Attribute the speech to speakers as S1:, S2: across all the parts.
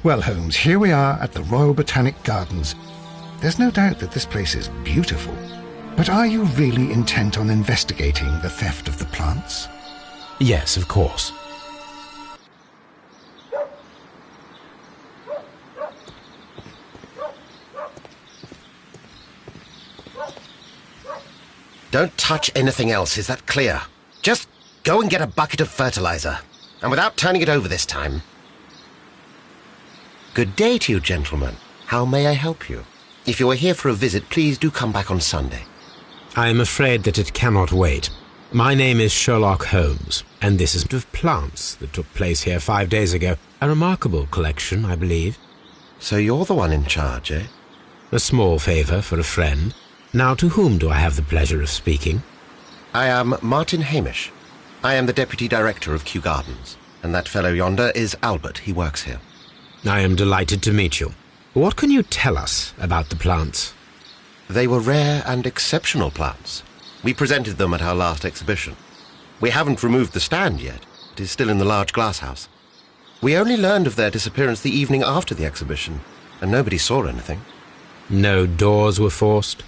S1: Well, Holmes, here we are at the Royal Botanic Gardens. There's no doubt that this place is beautiful. But are you really intent on investigating the theft of the plants?
S2: Yes, of course.
S3: Don't touch anything else, is that clear? Just go and get a bucket of fertilizer, and without turning it over this time. Good day to you, gentlemen. How may I help you? If you are here for a visit, please do come back on Sunday.
S2: I am afraid that it cannot wait. My name is Sherlock Holmes, and this is of plants that took place here 5 days ago. A remarkable collection, I believe.
S3: So you're the one in charge, eh?
S2: A small favour for a friend. Now, to whom do I have the pleasure of speaking?
S3: I am Martin Hamish. I am the Deputy Director of Kew Gardens, and that fellow yonder is Albert. He works here.
S2: I am delighted to meet you. What can you tell us about the plants?
S3: They were rare and exceptional plants. We presented them at our last exhibition. We haven't removed the stand yet. It is still in the large glass house. We only learned of their disappearance the evening after the exhibition, and nobody saw anything.
S2: No doors were forced?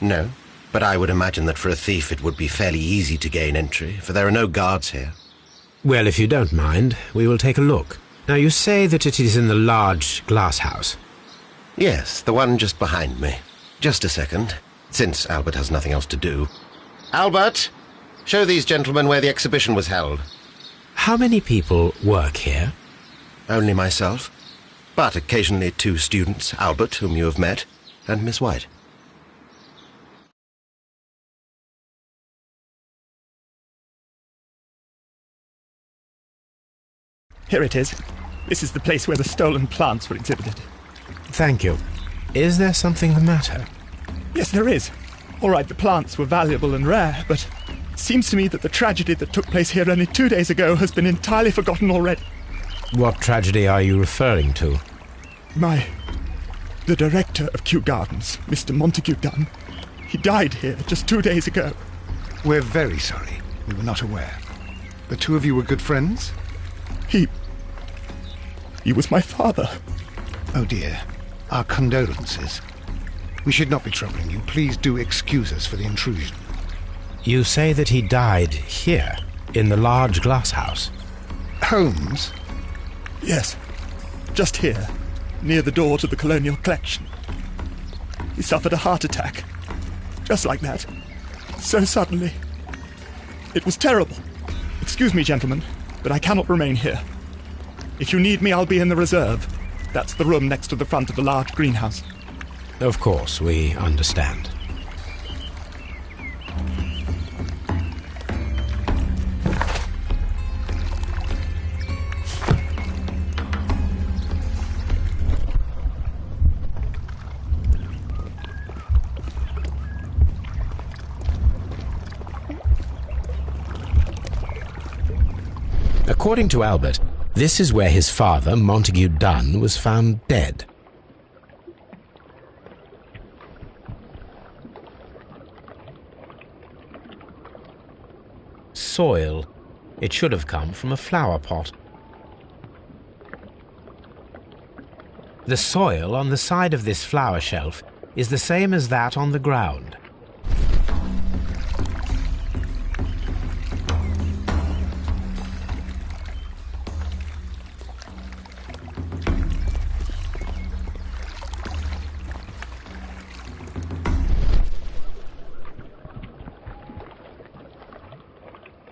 S3: No, but I would imagine that for a thief it would be fairly easy to gain entry, for there are no guards here.
S2: Well, if you don't mind, we will take a look. Now, you say that it is in the large glass house.
S3: Yes, the one just behind me. Just a second, since Albert has nothing else to do. Albert, show these gentlemen where the exhibition was held.
S2: How many people work here?
S3: Only myself, but occasionally 2 students, Albert, whom you have met, and Miss White.
S4: Here it is. This is the place where the stolen plants were exhibited.
S2: Thank you. Is there something the matter?
S4: Yes, there is. All right, the plants were valuable and rare, but it seems to me that the tragedy that took place here only 2 days ago has been entirely forgotten already.
S2: What tragedy are you referring to?
S4: The director of Kew Gardens, Mr. Montague Dunn, he died here just 2 days ago.
S1: We're very sorry. We were not aware. The two of you were good friends?
S4: He was my father.
S1: Oh dear. Our condolences. We should not be troubling you. Please do excuse us for the intrusion.
S2: You say that he died here, in the large glass house?
S1: Holmes?
S4: Yes, just here, near the door to the colonial collection. He suffered a heart attack. Just like that. So suddenly. It was terrible. Excuse me, gentlemen, but I cannot remain here. If you need me, I'll be in the reserve. That's the room next to the front of the large greenhouse.
S2: Of course, we understand. According to Albert, this is where his father, Montague Dunn, was found dead. Soil. It should have come from a flower pot. The soil on the side of this flower shelf is the same as that on the ground.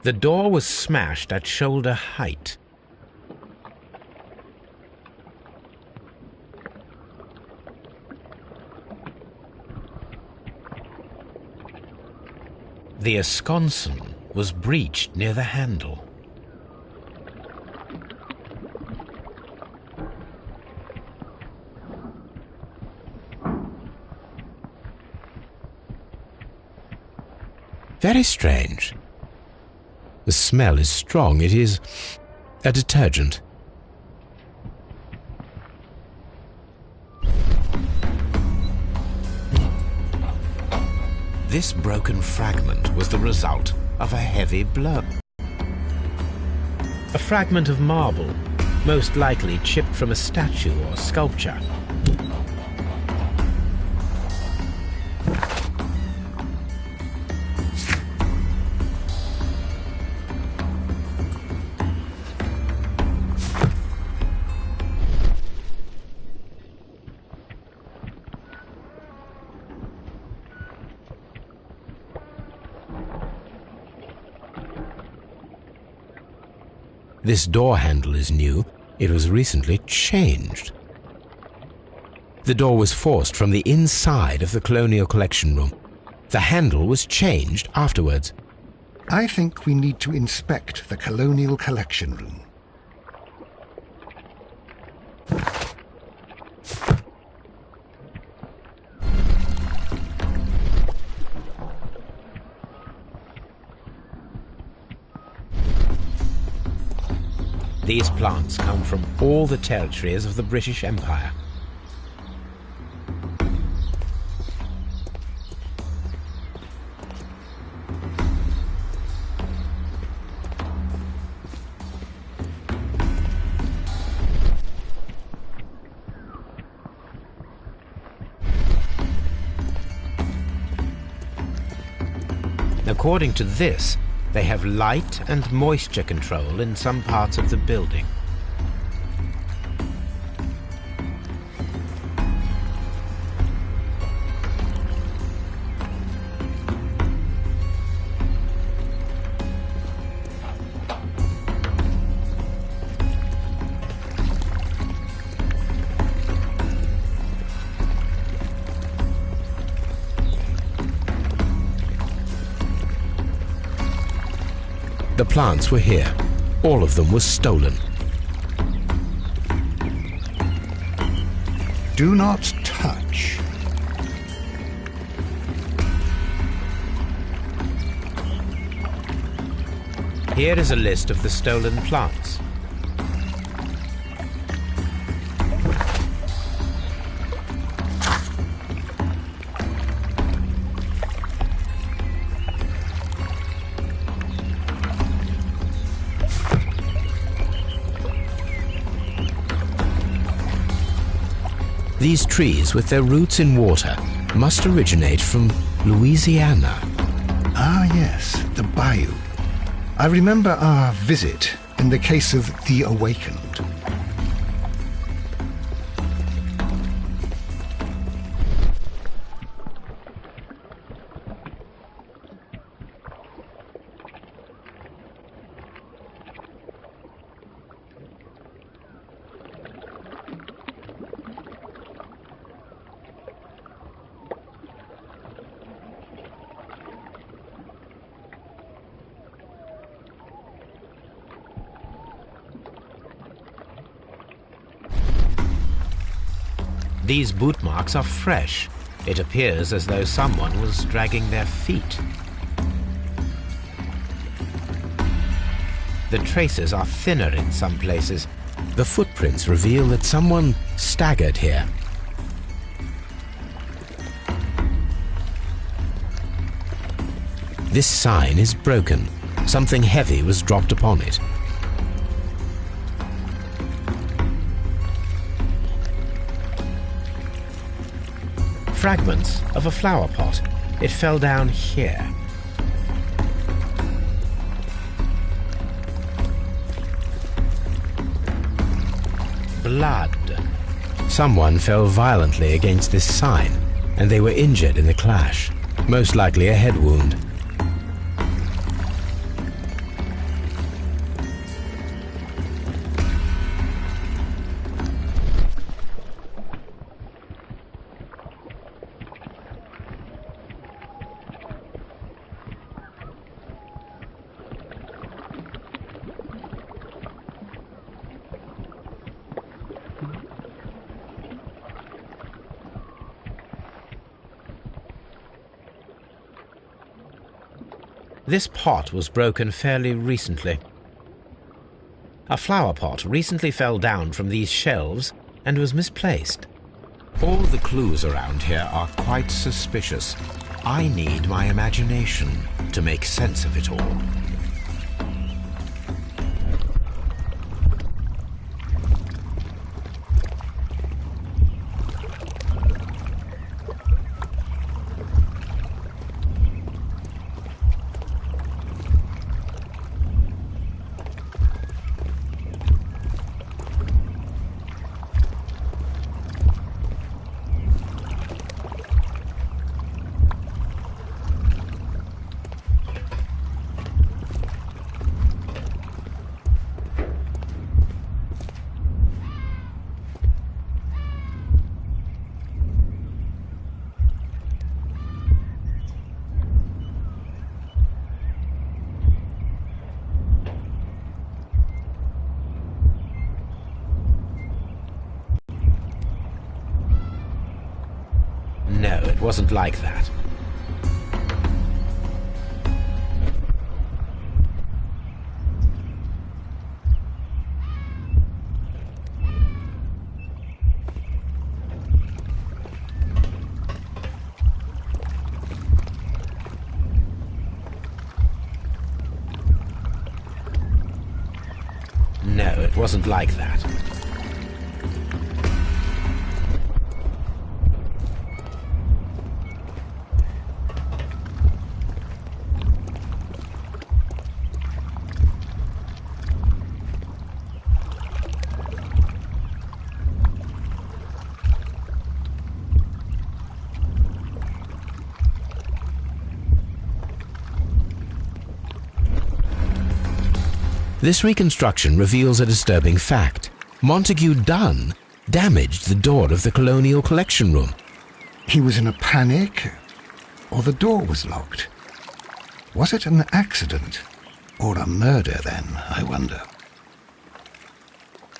S2: The door was smashed at shoulder height. The esconsson was breached near the handle. Very strange. The smell is strong. It is a detergent. This broken fragment was the result of a heavy blow. A fragment of marble, most likely chipped from a statue or sculpture. This door handle is new. It was recently changed. The door was forced from the inside of the Colonial Collection Room. The handle was changed afterwards.
S1: I think we need to inspect the Colonial Collection Room.
S2: These plants come from all the territories of the British Empire. According to this, they have light and moisture control in some parts of the building. The plants were here. All of them were stolen.
S1: Do not touch.
S2: Here is a list of the stolen plants. These trees, with their roots in water, must originate from Louisiana.
S1: Ah, yes, the bayou. I remember our visit in the case of the Awakened.
S2: These boot marks are fresh. It appears as though someone was dragging their feet. The traces are thinner in some places. The footprints reveal that someone staggered here. This sign is broken. Something heavy was dropped upon it. Fragments of a flower pot. It fell down here. Blood. Someone fell violently against this sign, and they were injured in the clash, most likely a head wound. This pot was broken fairly recently. A flower pot recently fell down from these shelves and was misplaced. All the clues around here are quite suspicious. I need my imagination to make sense of it all. wasn't like that. No, it wasn't like that. This reconstruction reveals a disturbing fact. Montague Dunn damaged the door of the Colonial Collection Room.
S1: He was in a panic, or the door was locked? Was it an accident, or a murder then, I wonder?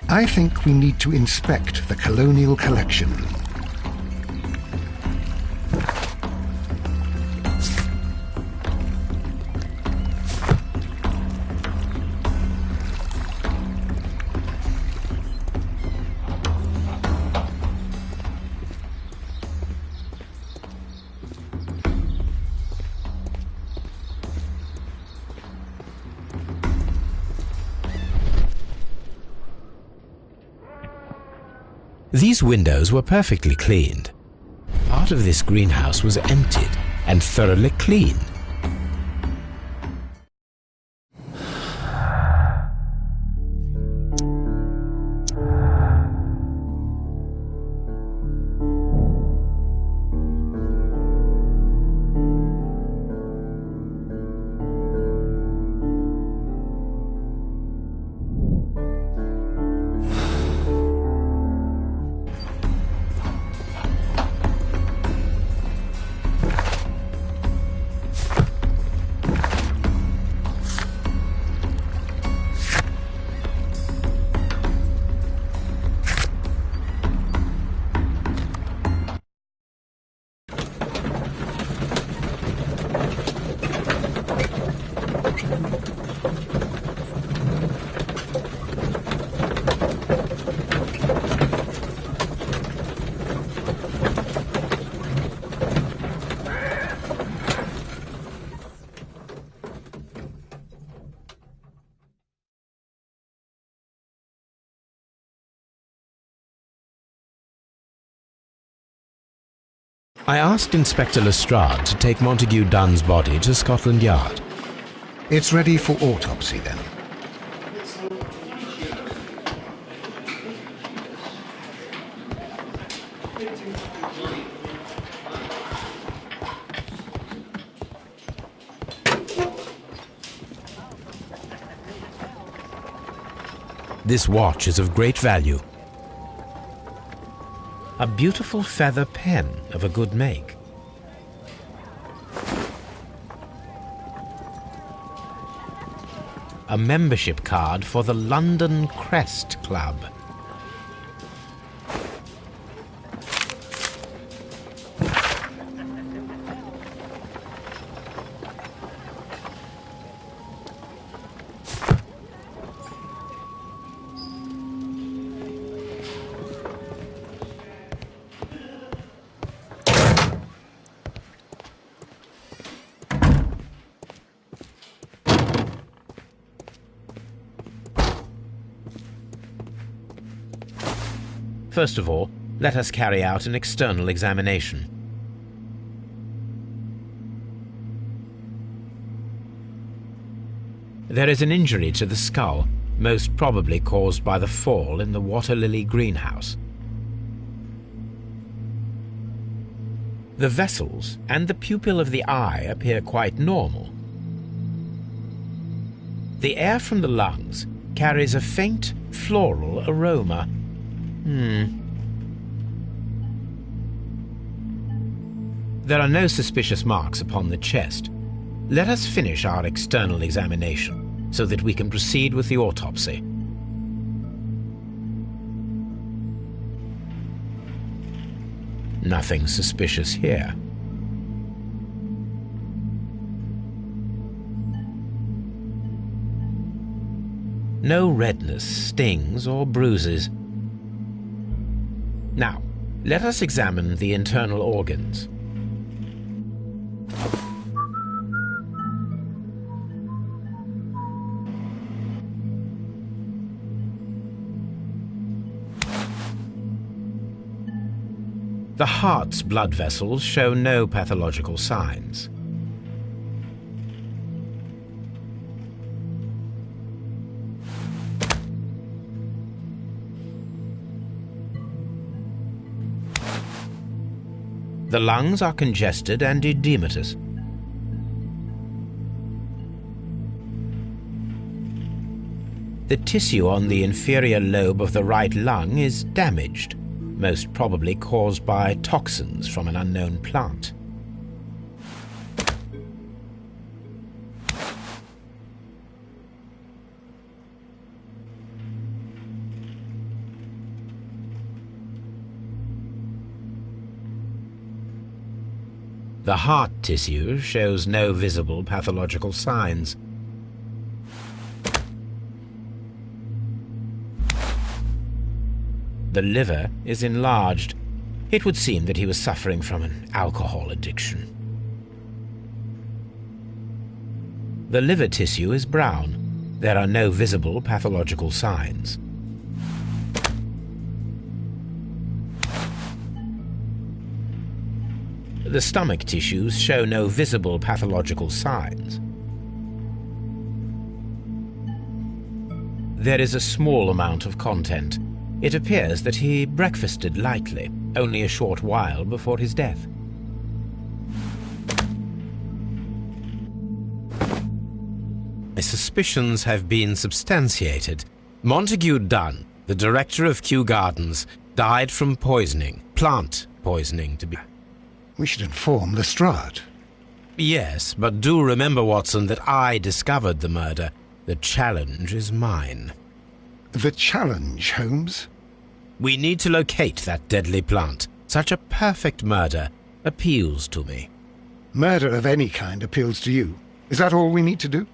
S1: I think we need to inspect the Colonial Collection Room.
S2: These windows were perfectly cleaned. Part of this greenhouse was emptied and thoroughly cleaned. I asked Inspector Lestrade to take Montague Dunn's body to Scotland Yard.
S1: It's ready for autopsy then.
S2: This watch is of great value. A beautiful feather pen of a good make. A membership card for the London Crest Club. First of all, let us carry out an external examination. There is an injury to the skull, most probably caused by the fall in the water lily greenhouse. The vessels and the pupil of the eye appear quite normal. The air from the lungs carries a faint floral aroma. There are no suspicious marks upon the chest. Let us finish our external examination so that we can proceed with the autopsy. Nothing suspicious here. No redness, stings, or bruises. Now, let us examine the internal organs. The heart's blood vessels show no pathological signs. The lungs are congested and edematous. The tissue on the inferior lobe of the right lung is damaged, most probably caused by toxins from an unknown plant. The heart tissue shows no visible pathological signs. The liver is enlarged. It would seem that he was suffering from an alcohol addiction. The liver tissue is brown. There are no visible pathological signs. The stomach tissues show no visible pathological signs. There is a small amount of content. It appears that he breakfasted lightly, only a short while before his death. My suspicions have been substantiated. Montague Dunn, the director of Kew Gardens, died from poisoning, plant poisoning to be...
S1: We should inform Lestrade.
S2: Yes, but do remember, Watson, that I discovered the murder. The challenge is mine.
S1: The challenge, Holmes?
S2: We need to locate that deadly plant. Such a perfect murder appeals to me.
S1: Murder of any kind appeals to you. Is that all we need to do?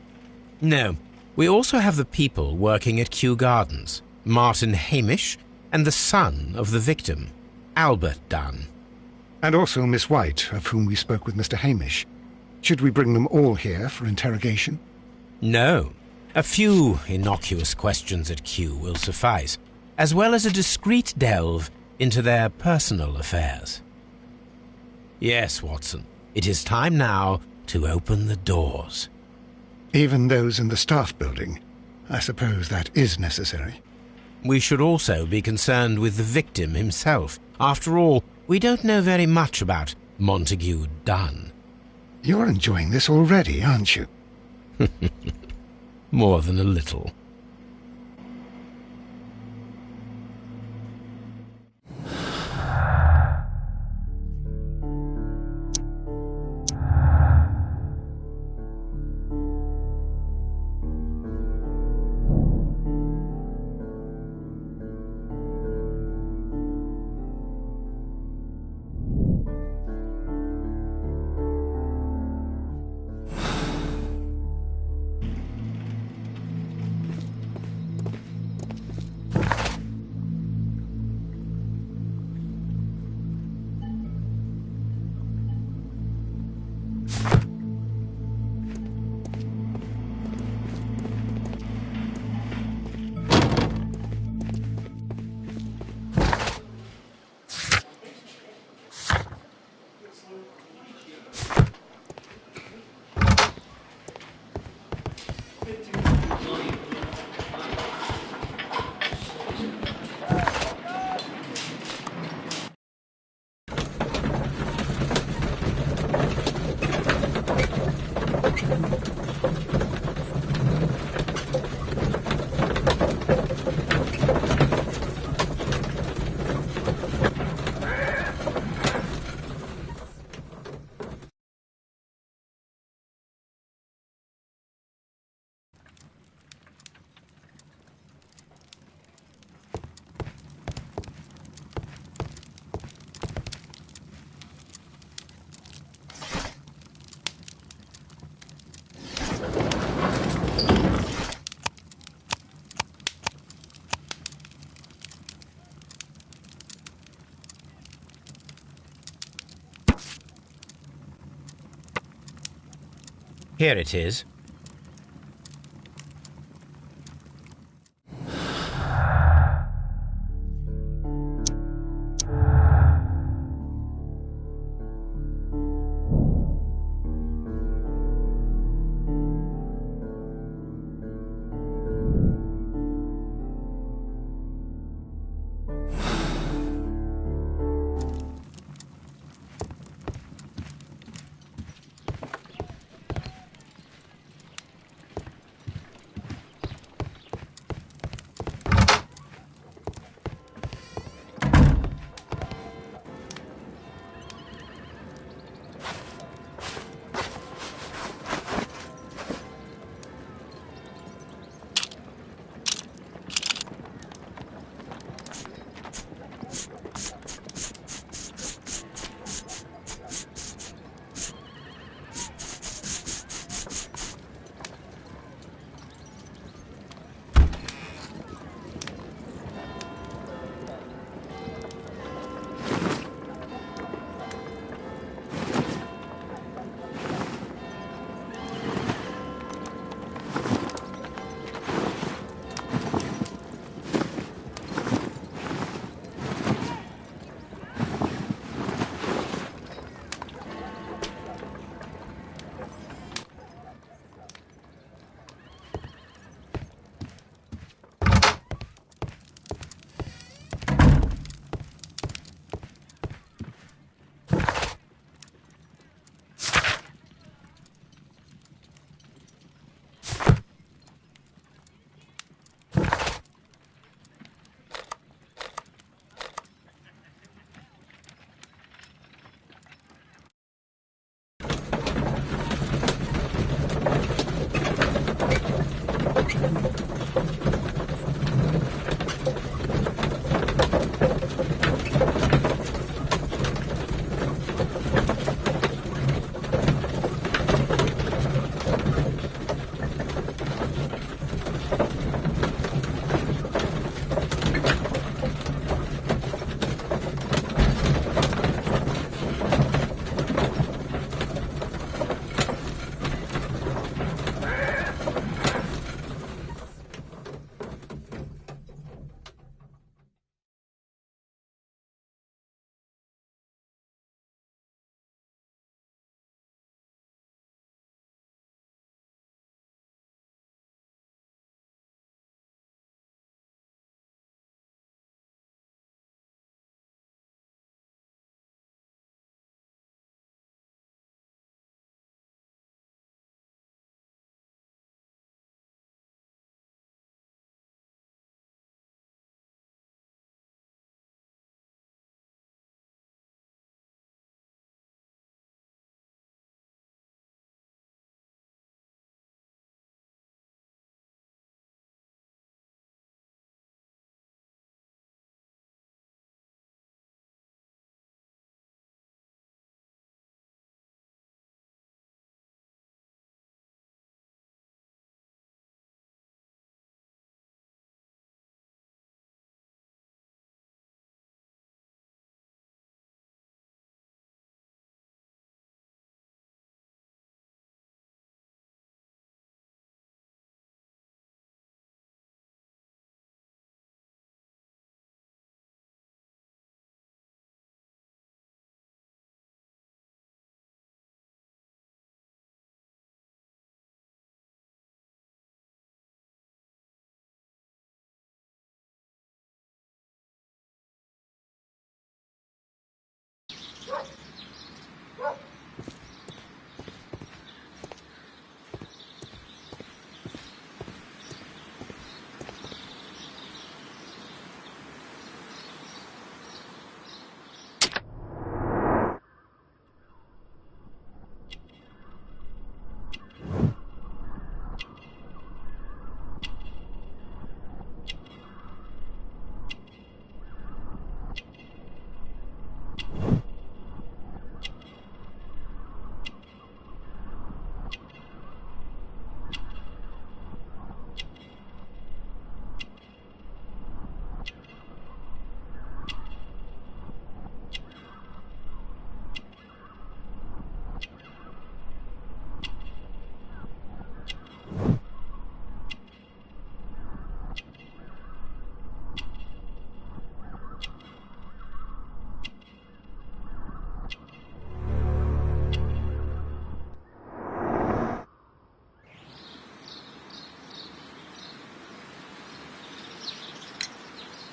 S2: No. We also have the people working at Kew Gardens. Martin Hamish and the son of the victim, Albert Dunn.
S1: And also Miss White, of whom we spoke with Mr. Hamish. Should we bring them all here for interrogation?
S2: No. A few innocuous questions at Kew will suffice, as well as a discreet delve into their personal affairs. Yes, Watson, it is time now to open the doors.
S1: Even those in the staff building? I suppose that is necessary.
S2: We should also be concerned with the victim himself. After all, we don't know very much about Montague Dunn.
S1: You're enjoying this already, aren't you?
S2: More than a little. Here it is.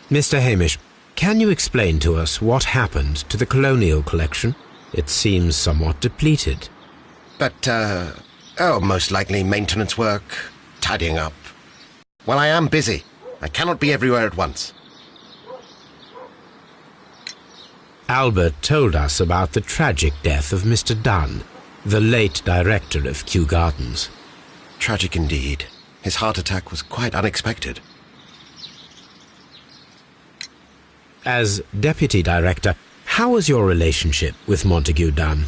S2: Mr. Hamish, can you explain to us what happened to the colonial collection? It seems somewhat depleted.
S3: But, most likely maintenance work, tidying up. Well, I am busy. I cannot be everywhere at once.
S2: Albert told us about the tragic death of Mr. Dunn, the late director of Kew Gardens.
S3: Tragic indeed. His heart attack was quite unexpected.
S2: As deputy director, how was your relationship with Montague Dunn?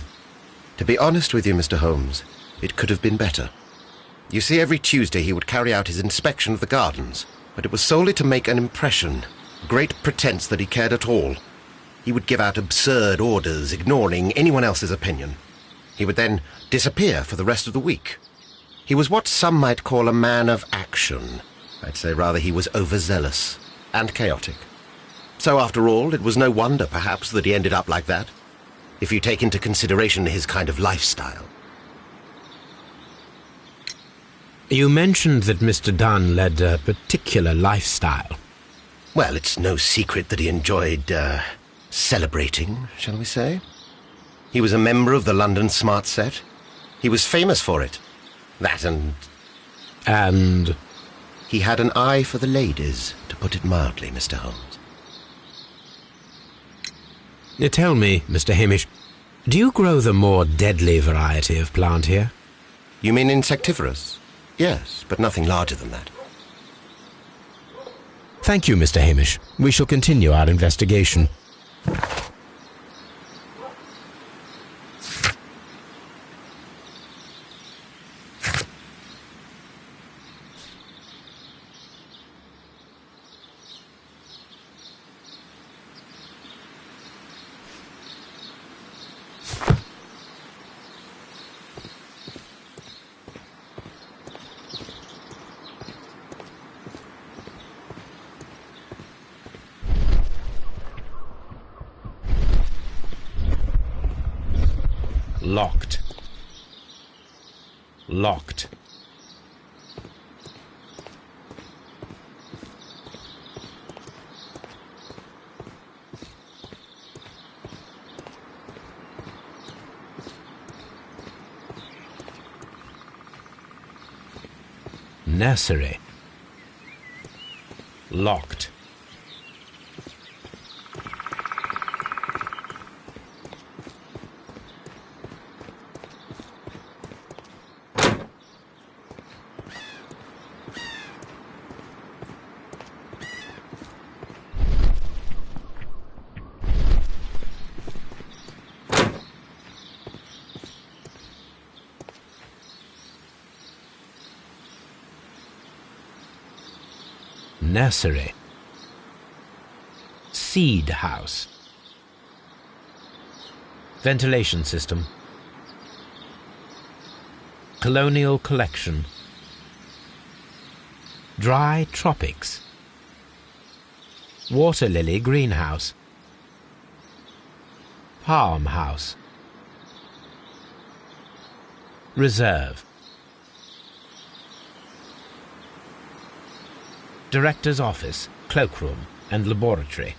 S3: To be honest with you, Mr. Holmes, it could have been better. You see, every Tuesday he would carry out his inspection of the gardens, but it was solely to make an impression, great pretense that he cared at all. He would give out absurd orders, ignoring anyone else's opinion. He would then disappear for the rest of the week. He was what some might call a man of action. I'd say rather he was overzealous and chaotic. So after all, it was no wonder, perhaps, that he ended up like that, if you take into consideration his kind of lifestyle.
S2: You mentioned that Mr. Dunn led a particular lifestyle.
S3: Well, it's no secret that he enjoyed, celebrating, shall we say? He was a member of the London Smart Set. He was famous for it. That and...
S2: And?
S3: He had an eye for the ladies, to put it mildly, Mr. Holmes.
S2: Tell me, Mr. Hamish, do you grow the more deadly variety of plant here?
S3: You mean insectivorous? Yes, but nothing larger than that.
S2: Thank you, Mr. Hamish. We shall continue our investigation. Locked. Locked. Nursery. Locked. Nursery. Seed house. Ventilation system. Colonial collection. Dry tropics. Water lily greenhouse. Palm house. Reserve. Director's office, cloakroom and laboratory.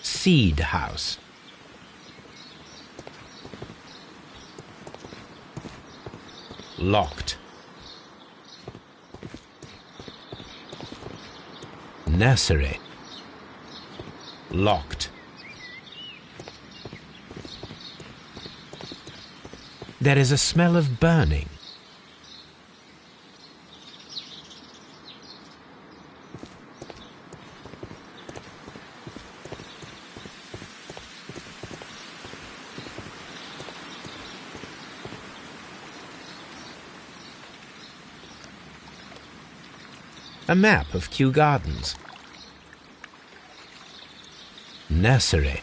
S2: Seed house. Locked. Nursery. Locked. There is a smell of burning. A map of Kew Gardens. Nursery.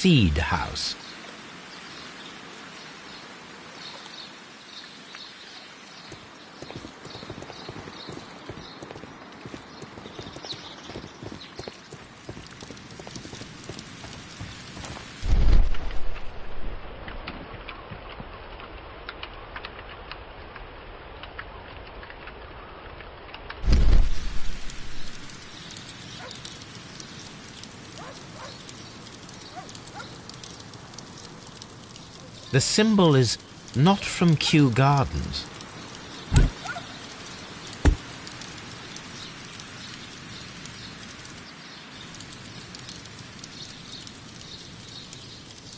S2: seed house. The symbol is not from Kew Gardens.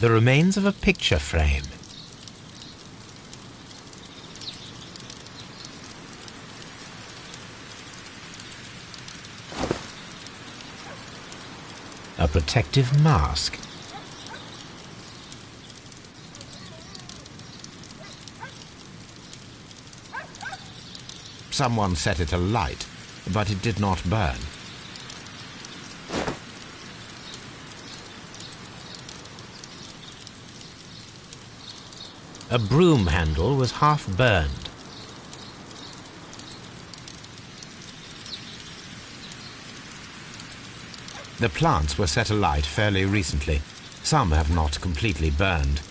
S2: The remains of a picture frame. A protective mask. Someone set it alight, but it did not burn. A broom handle was half burned. The plants were set alight fairly recently. Some have not completely burned.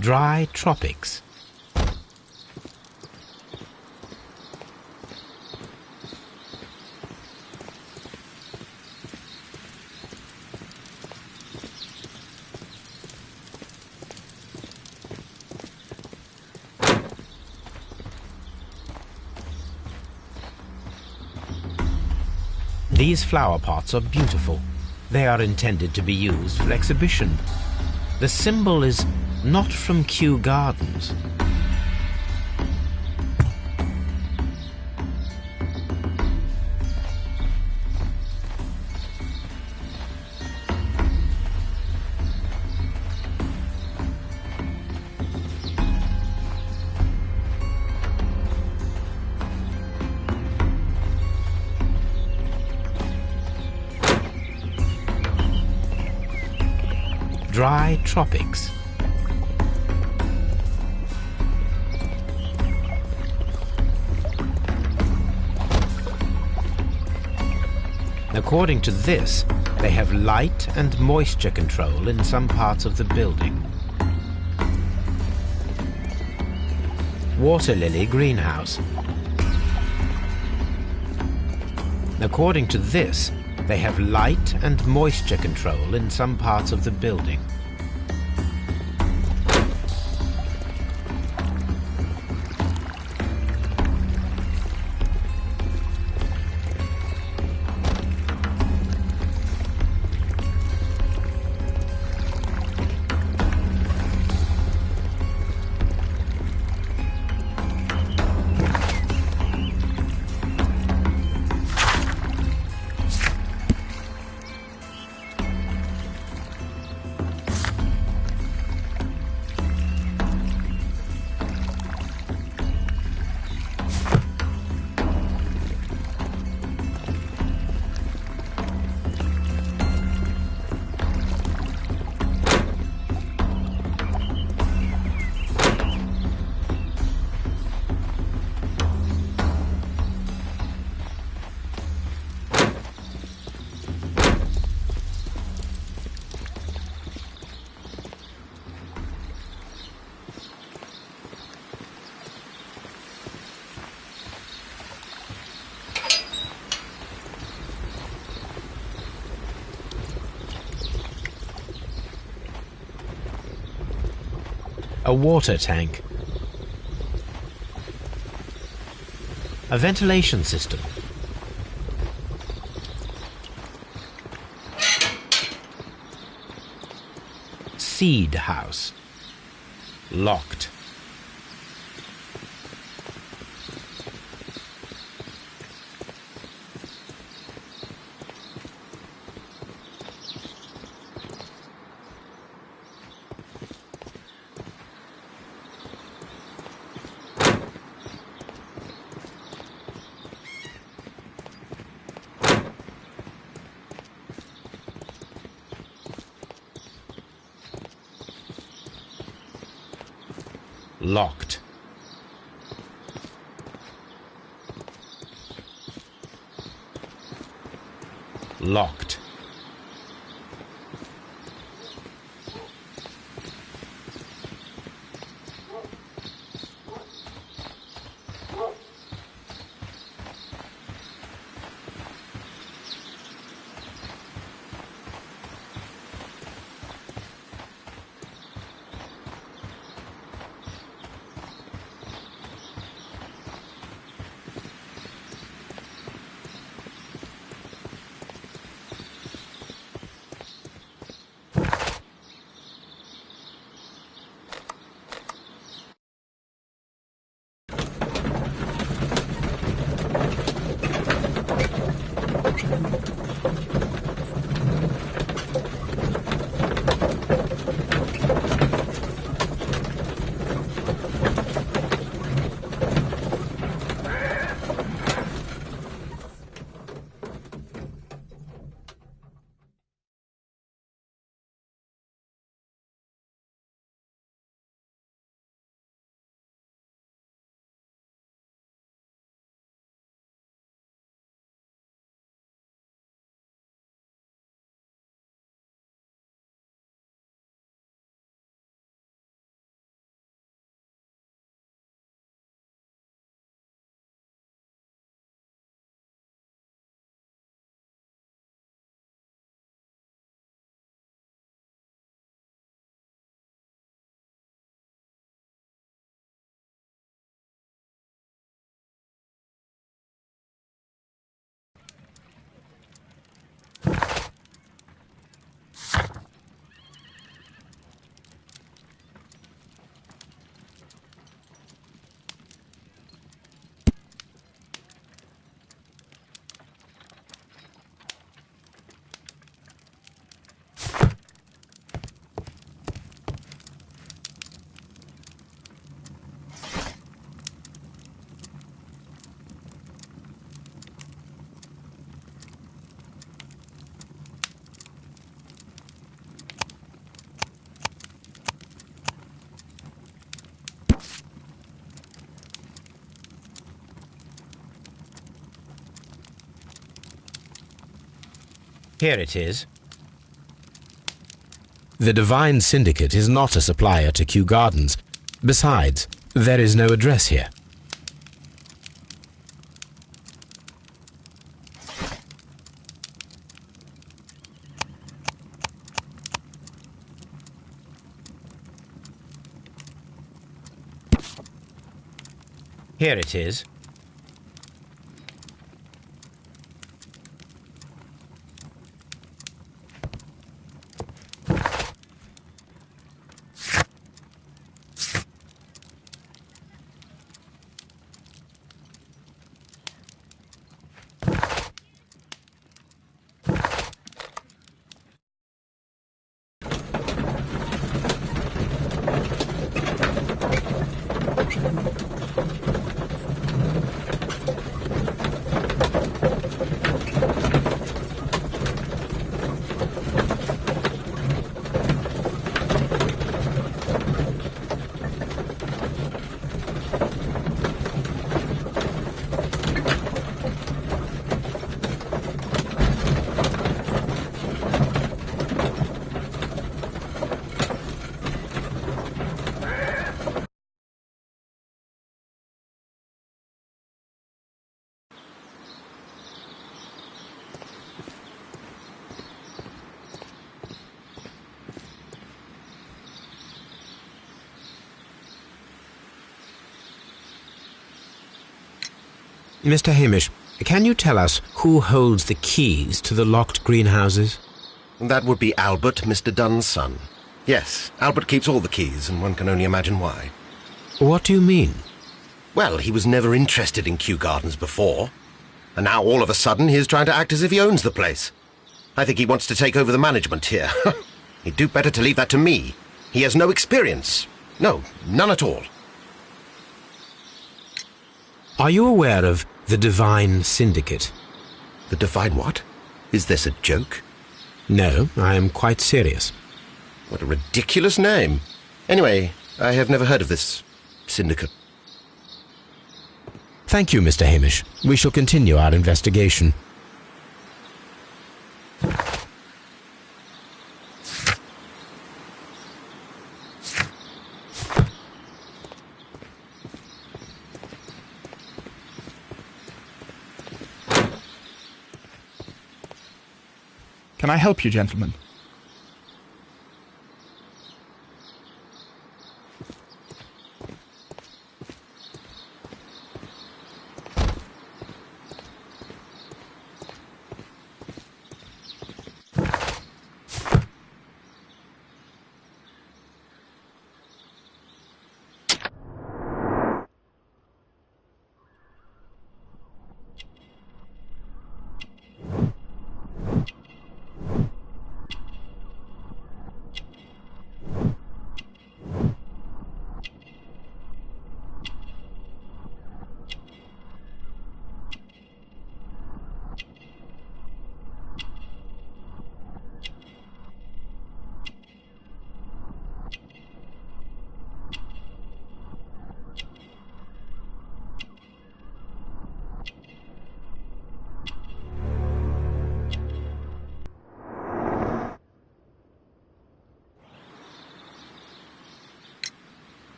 S2: Dry tropics. These flower pots are beautiful. They are intended to be used for exhibition. The symbol is not from Kew Gardens. Dry tropics. According to this, they have light and moisture control in some parts of the building. Water lily greenhouse. According to this, they have light and moisture control in some parts of the building. A water tank. A ventilation system. Seed house. Locked. Locked. Locked. Here it is. The Divine Syndicate is not a supplier to Kew Gardens. Besides, there is no address here. Here it is. Mr. Hamish, can you tell us who holds the keys to the locked greenhouses?
S3: That would be Albert, Mr. Dunn's son. Yes, Albert keeps all the keys, and one can only imagine why.
S2: What do you mean?
S3: Well, he was never interested in Kew Gardens before, and now all of a sudden he is trying to act as if he owns the place. I think he wants to take over the management here. He'd do better to leave that to me. He has no experience. No, none at all.
S2: Are you aware of the Divine Syndicate?
S3: The Divine what? Is this a joke?
S2: No, I am quite serious.
S3: What a ridiculous name. Anyway, I have never heard of this syndicate.
S2: Thank you, Mr. Hamish. We shall continue our investigation.
S4: Can I help you, gentlemen?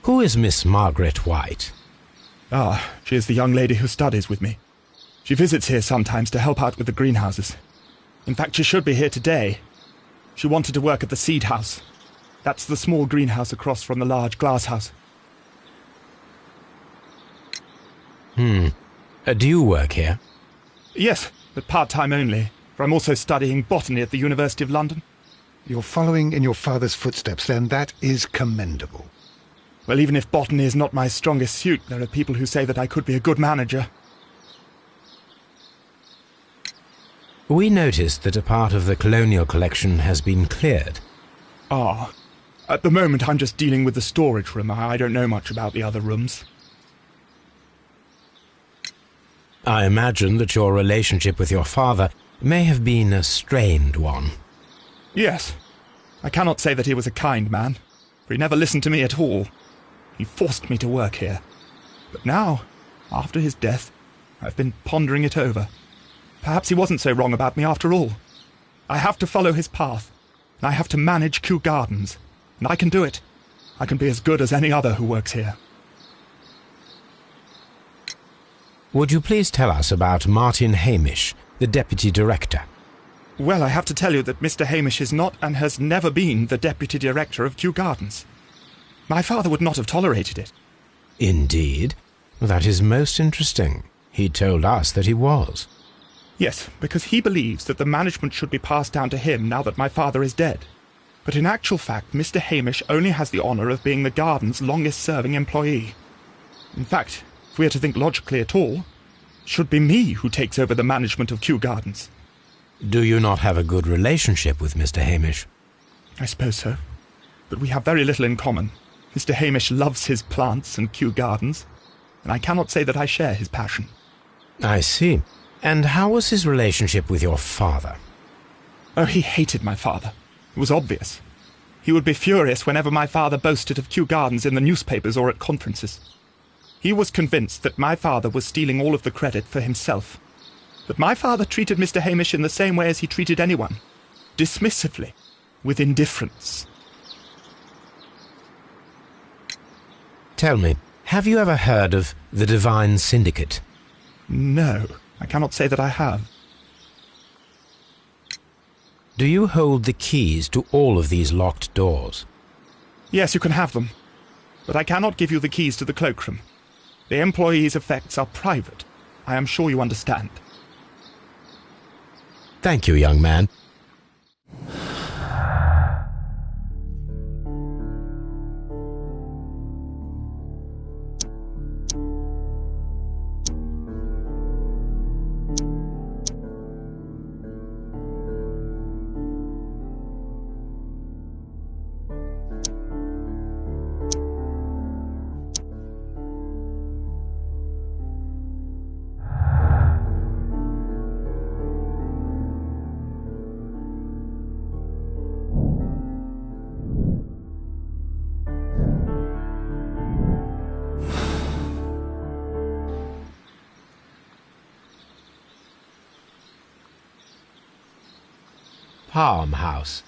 S2: Who is Miss Margaret White?
S4: Ah, she is the young lady who studies with me. She visits here sometimes to help out with the greenhouses. In fact, she should be here today. She wanted to work at the seed house. That's the small greenhouse across from the large glass house.
S2: Do you work here?
S4: Yes, but part-time only, for I'm also studying botany at the University of London.
S1: You're following in your father's footsteps, then. That is commendable.
S4: Well, even if botany is not my strongest suit, there are people who say that I could be a good manager.
S2: We noticed that a part of the colonial collection has been cleared.
S4: Ah, at the moment I'm just dealing with the storage room. I don't know much about the other rooms.
S2: I imagine that your relationship with your father may have been a strained one.
S4: Yes. I cannot say that he was a kind man, for he never listened to me at all. He forced me to work here. But now, after his death, I've been pondering it over. Perhaps he wasn't so wrong about me after all. I have to follow his path, and I have to manage Kew Gardens, and I can do it. I can be as good as any other who works here.
S2: Would you please tell us about Martin Hamish, the Deputy Director?
S4: Well, I have to tell you that Mr. Hamish is not and has never been the Deputy Director of Kew Gardens. My father would not have tolerated it.
S2: Indeed? That is most interesting. He told us that he was.
S4: Yes, because he believes that the management should be passed down to him now that my father is dead. But in actual fact, Mr. Hamish only has the honour of being the garden's longest-serving employee. In fact, if we are to think logically at all, it should be me who takes over the management of Kew Gardens.
S2: Do you not have a good relationship with Mr. Hamish?
S4: I suppose so. But we have very little in common. Mr. Hamish loves his plants and Kew Gardens, and I cannot say that I share his passion.
S2: I see. And how was his relationship with your father?
S4: Oh, he hated my father. It was obvious. He would be furious whenever my father boasted of Kew Gardens in the newspapers or at conferences. He was convinced that my father was stealing all of the credit for himself. But my father treated Mr. Hamish in the same way as he treated anyone, dismissively, with indifference.
S2: Tell me, have you ever heard of the Divine Syndicate?
S4: No, I cannot say that I have.
S2: Do you hold the keys to all of these locked doors?
S4: Yes, you can have them. But I cannot give you the keys to the cloakroom. The employees' effects are private, I am sure you understand.
S2: Thank you, young man. Farmhouse.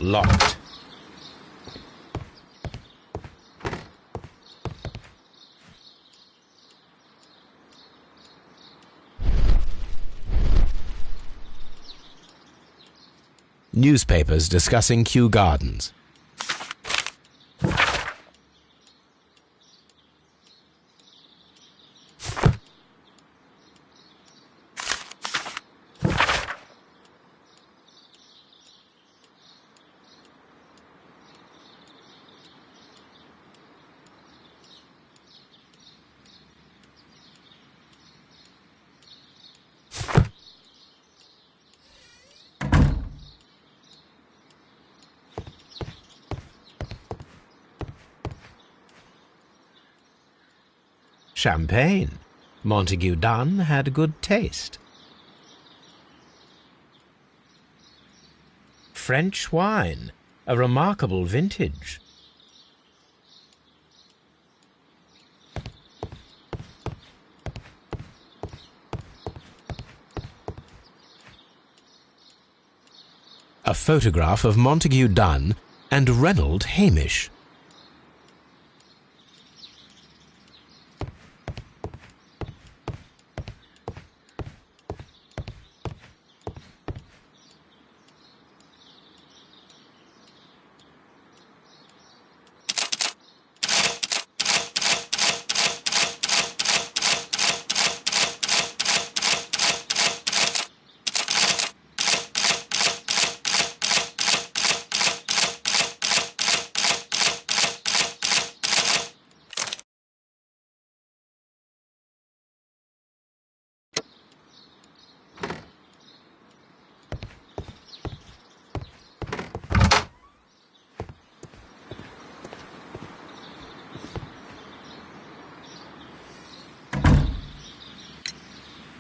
S2: Locked. Newspapers discussing Kew Gardens. Champagne. Montague Dunn had good taste. French wine, a remarkable vintage. A photograph of Montague Dunn and Reynold Hamish.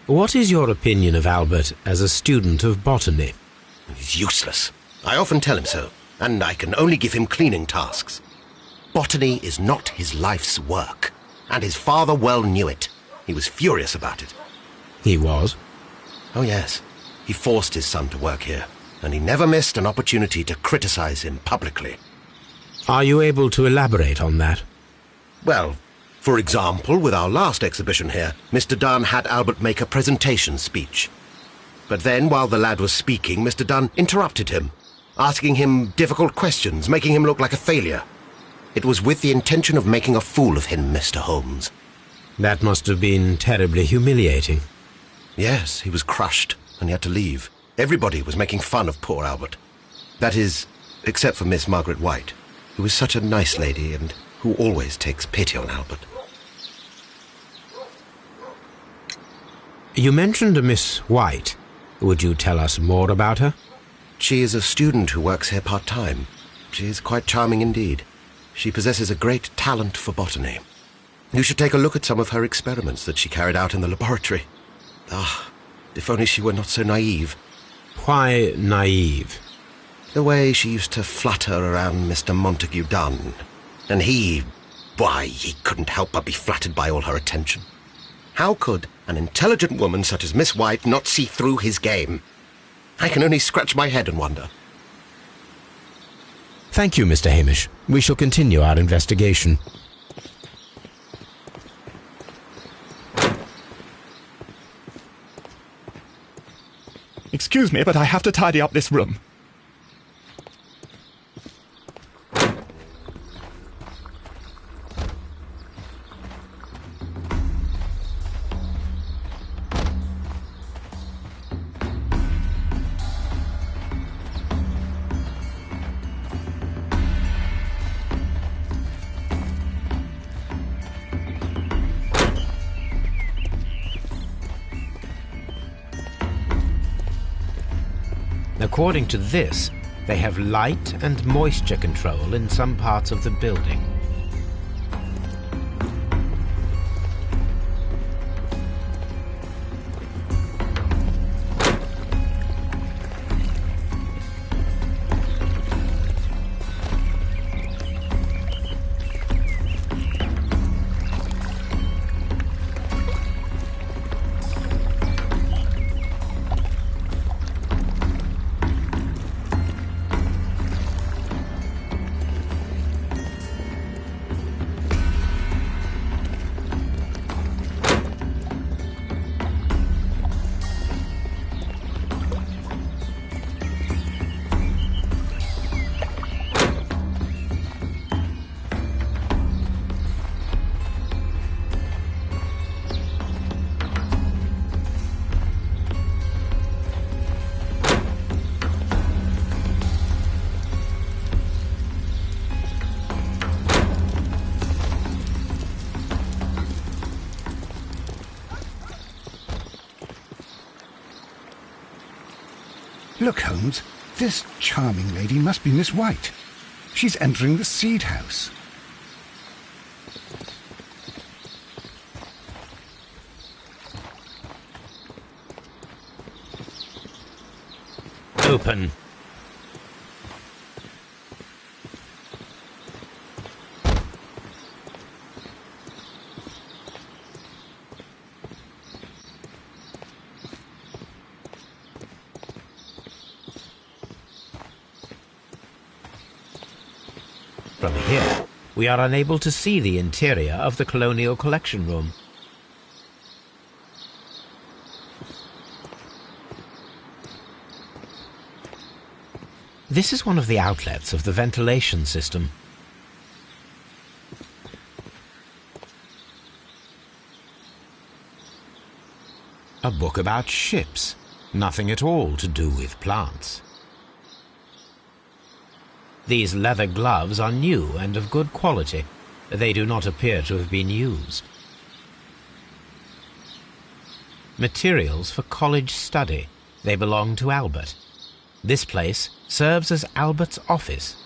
S2: What is your opinion of Albert as a student of botany?
S3: He's useless. I often tell him so, and I can only give him cleaning tasks. Botany is not his life's work, and his father well knew it. He was furious about it.
S2: He was?
S3: Oh, yes. He forced his son to work here, and he never missed an opportunity to criticize him publicly.
S2: Are you able to elaborate on that?
S3: Well, for example, with our last exhibition here, Mr. Dunn had Albert make a presentation speech. But then, while the lad was speaking, Mr. Dunn interrupted him, asking him difficult questions, making him look like a failure. It was with the intention of making a fool of him, Mr. Holmes.
S2: That must have been terribly humiliating.
S3: Yes, he was crushed, and he had to leave. Everybody was making fun of poor Albert. That is, except for Miss Margaret White, who is such a nice lady and who always takes pity on Albert.
S2: You mentioned a Miss White. Would you tell us more about her?
S3: She is a student who works here part-time. She is quite charming indeed. She possesses a great talent for botany. You should take a look at some of her experiments that she carried out in the laboratory. Ah, if only she were not so naive.
S2: Why naive?
S3: The way she used to flutter around Mr. Montague Dunn. And he couldn't help but be flattered by all her attention. How could an intelligent woman such as Miss White not see through his game? I can only scratch my head and wonder.
S2: Thank you, Mr. Hamish. We shall continue our investigation.
S4: Excuse me, but I have to tidy up this room.
S2: According to this, they have light and moisture control in some parts of the building.
S1: Look, Holmes, this charming lady must be Miss White. She's entering the seed house.
S2: Open. From here, we are unable to see the interior of the Colonial Collection Room. This is one of the outlets of the ventilation system. A book about ships, nothing at all to do with plants. These leather gloves are new and of good quality. They do not appear to have been used. Materials for college study. They belong to Albert. This place serves as Albert's office.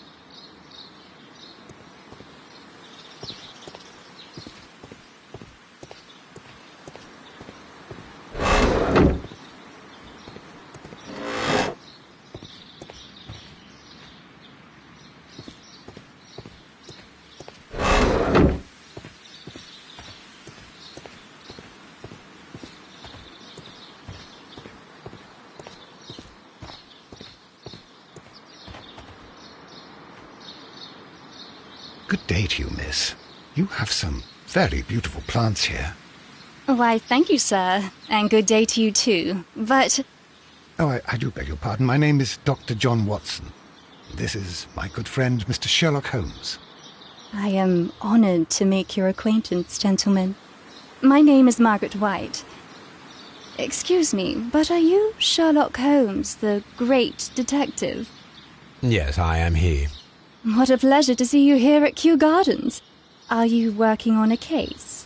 S1: Good day to you, miss. You have some very beautiful plants here.
S5: Why, thank you, sir. And good day to you, too. But...
S1: Oh, I do beg your pardon. My name is Dr. John Watson. This is my good friend, Mr. Sherlock Holmes.
S5: I am honoured to make your acquaintance, gentlemen. My name is Margaret White. Excuse me, but are you Sherlock Holmes, the great detective?
S2: Yes, I am he.
S5: What a pleasure to see you here at Kew Gardens. Are you working on a case?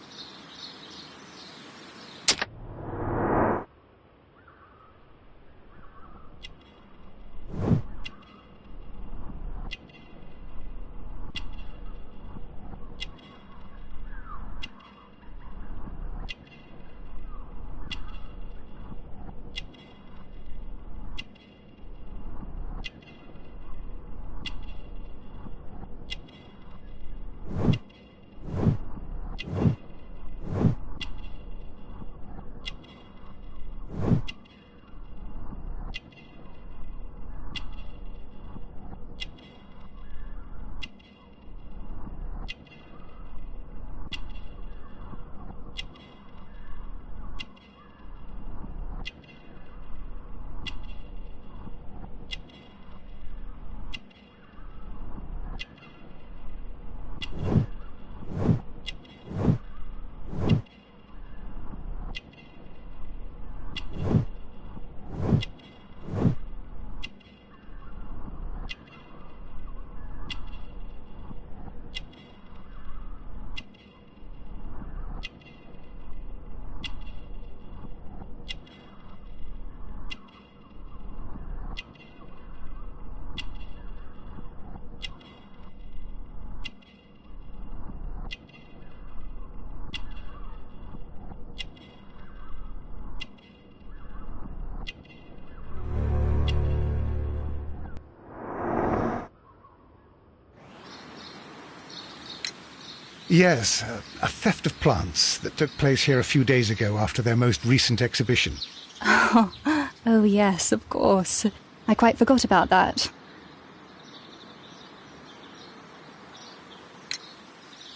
S1: Yes, a theft of plants that took place here a few days ago after their most recent exhibition.
S5: Oh yes, of course. I quite forgot about that.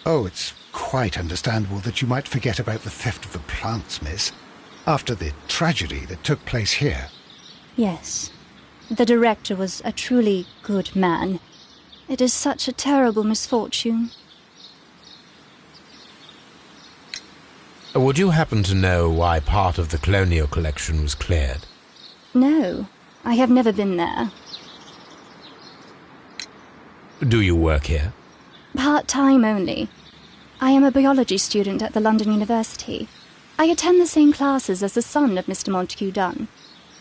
S1: Oh, it's quite understandable that you might forget about the theft of the plants, miss, after the tragedy that took place here.
S5: Yes. The director was a truly good man. It is such a terrible misfortune.
S2: Would you happen to know why part of the colonial collection was cleared?
S5: No, I have never been there.
S2: Do you work here?
S5: Part-time only. I am a biology student at the London University. I attend the same classes as the son of Mr. Montague Dunn.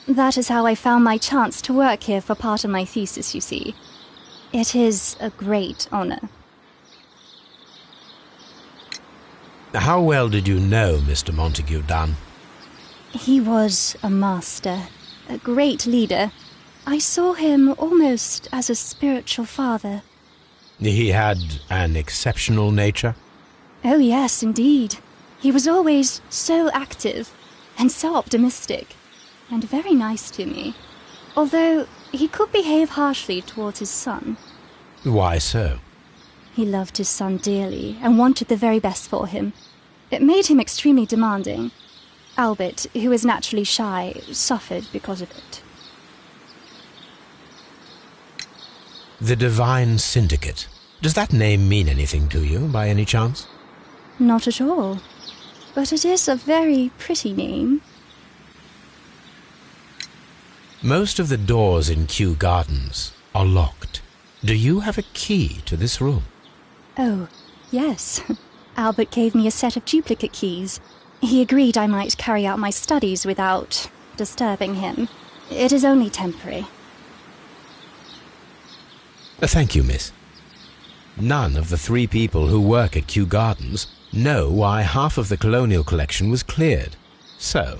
S5: That is how I found my chance to work here for part of my thesis, you see. It is a great honour.
S2: How well did you know Mr. Montague Dunn?
S5: He was a master, a great leader. I saw him almost as a spiritual father.
S2: He had an exceptional nature?
S5: Oh yes, indeed. He was always so active and so optimistic, and very nice to me. Although he could behave harshly towards his son.
S2: Why so?
S5: He loved his son dearly and wanted the very best for him. It made him extremely demanding. Albert, who is naturally shy, suffered because of it.
S2: The Divine Syndicate. Does that name mean anything to you, by any chance?
S5: Not at all. But it is a very pretty name.
S2: Most of the doors in Kew Gardens are locked. Do you have a key to this room?
S5: Oh, yes. Albert gave me a set of duplicate keys. He agreed I might carry out my studies without disturbing him. It is only temporary.
S2: Thank you, miss. None of the 3 people who work at Kew Gardens know why half of the colonial collection was cleared. So,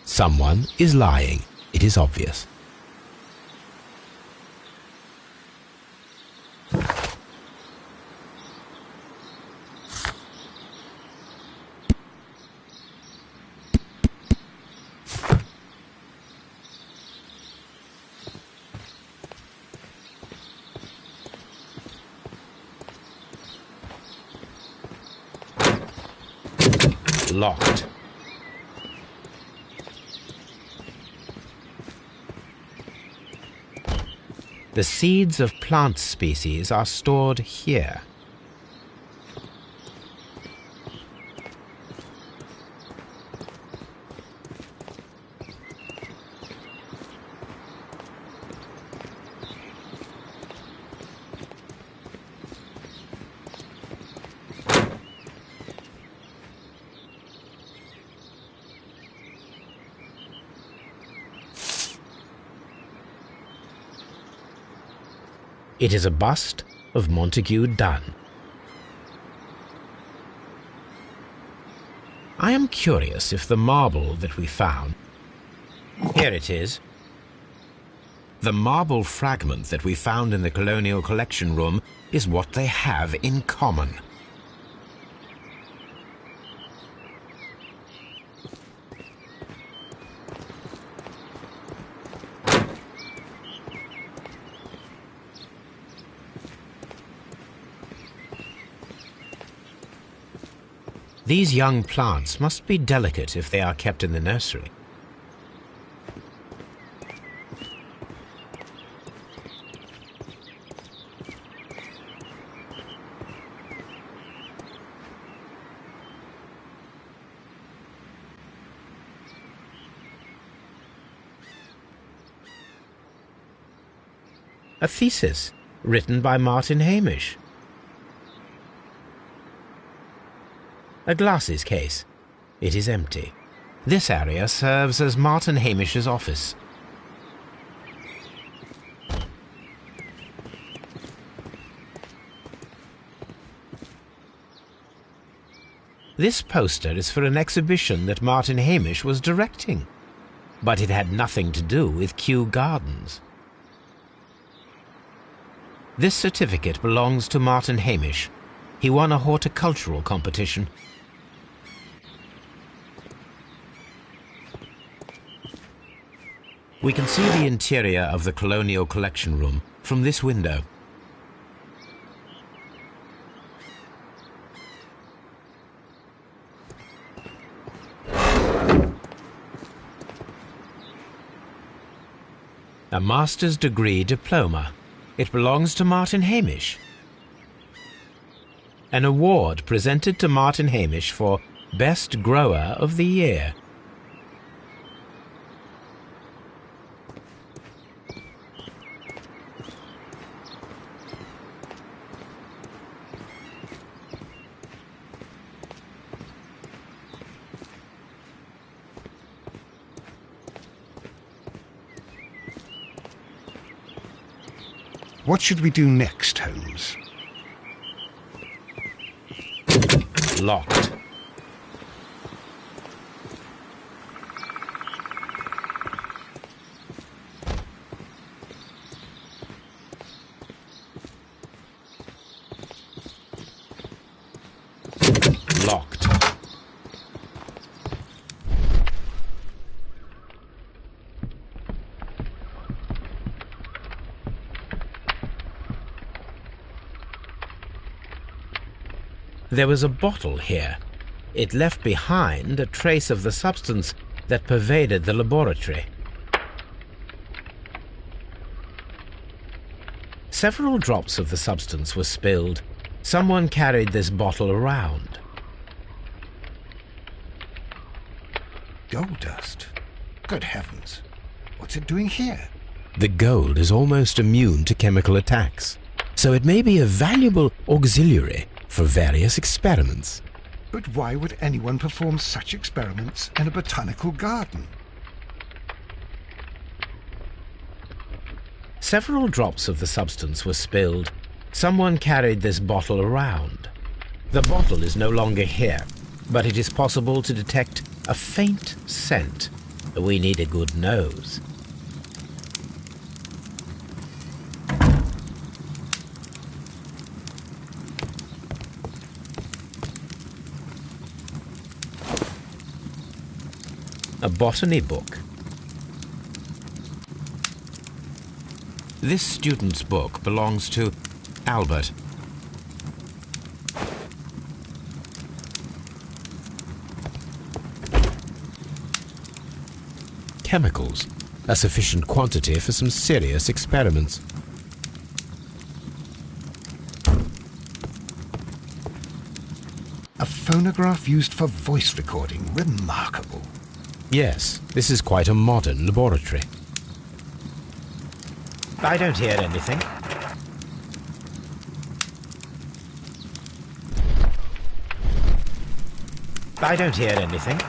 S2: someone is lying. It is obvious. Locked. The seeds of plant species are stored here. It is a bust of Montague Dunn. I am curious if the marble that we found... Here it is. The marble fragment that we found in the Colonial Collection Room is what they have in common. These young plants must be delicate if they are kept in the nursery. A thesis written by Martin Hamish. A glasses case. It is empty. This area serves as Martin Hamish's office. This poster is for an exhibition that Martin Hamish was directing, but it had nothing to do with Kew Gardens. This certificate belongs to Martin Hamish. He won a horticultural competition. We can see the interior of the Colonial Collection Room from this window. A master's degree diploma. It belongs to Martin Hamish. An award presented to Martin Hamish for Best Grower of the Year.
S1: What should we do next, Holmes?
S2: Locked. Locked. There was a bottle here. It left behind a trace of the substance that pervaded the laboratory. Several drops of the substance were spilled. Someone carried this bottle around.
S1: Gold dust? Good heavens. What's it doing here?
S2: The gold is almost immune to chemical attacks, so it may be a valuable auxiliary for various experiments.
S1: But why would anyone perform such experiments in a botanical garden?
S2: Several drops of the substance were spilled. Someone carried this bottle around. The bottle is no longer here, but it is possible to detect a faint scent. We need a good nose. A botany book. This student's book belongs to Albert. chemicals, a sufficient quantity for some serious experiments.
S1: A phonograph used for voice recording. Remarkable.
S2: Yes, this is quite a modern laboratory. I don't hear anything. I don't hear anything.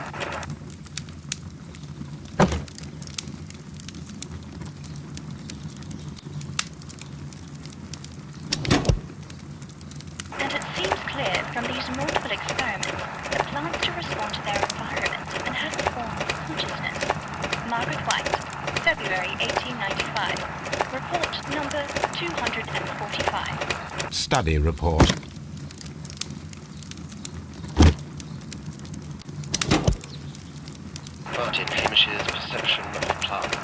S6: And it seems clear from these multiple experiments that plants do respond to their environment and have a form of consciousness. Margaret White, February 1895. Report number 245.
S2: Study report.
S3: Martin Hamish's perception of plants.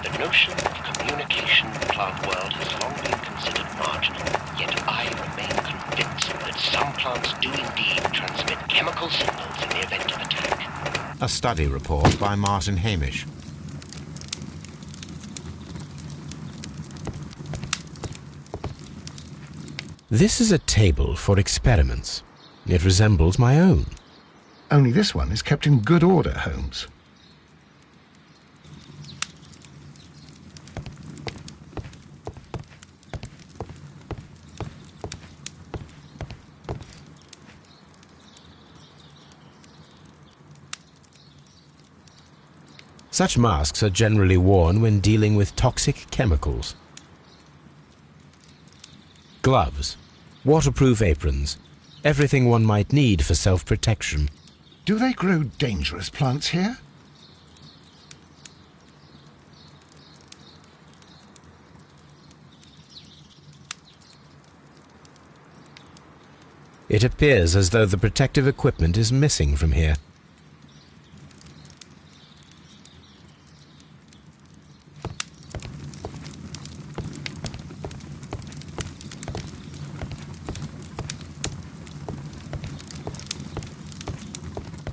S3: The notion of communication in the plant world has long been considered marginal, yet I remain convinced that some plants do indeed transmit chemical signals in the event of attack.
S2: A study report by Martin Hamish. This is a table for experiments. It resembles my own.
S1: Only this one is kept in good order, Holmes.
S2: Such masks are generally worn when dealing with toxic chemicals. Gloves, waterproof aprons, everything one might need for self-protection.
S1: Do they grow dangerous plants here?
S2: It appears as though the protective equipment is missing from here.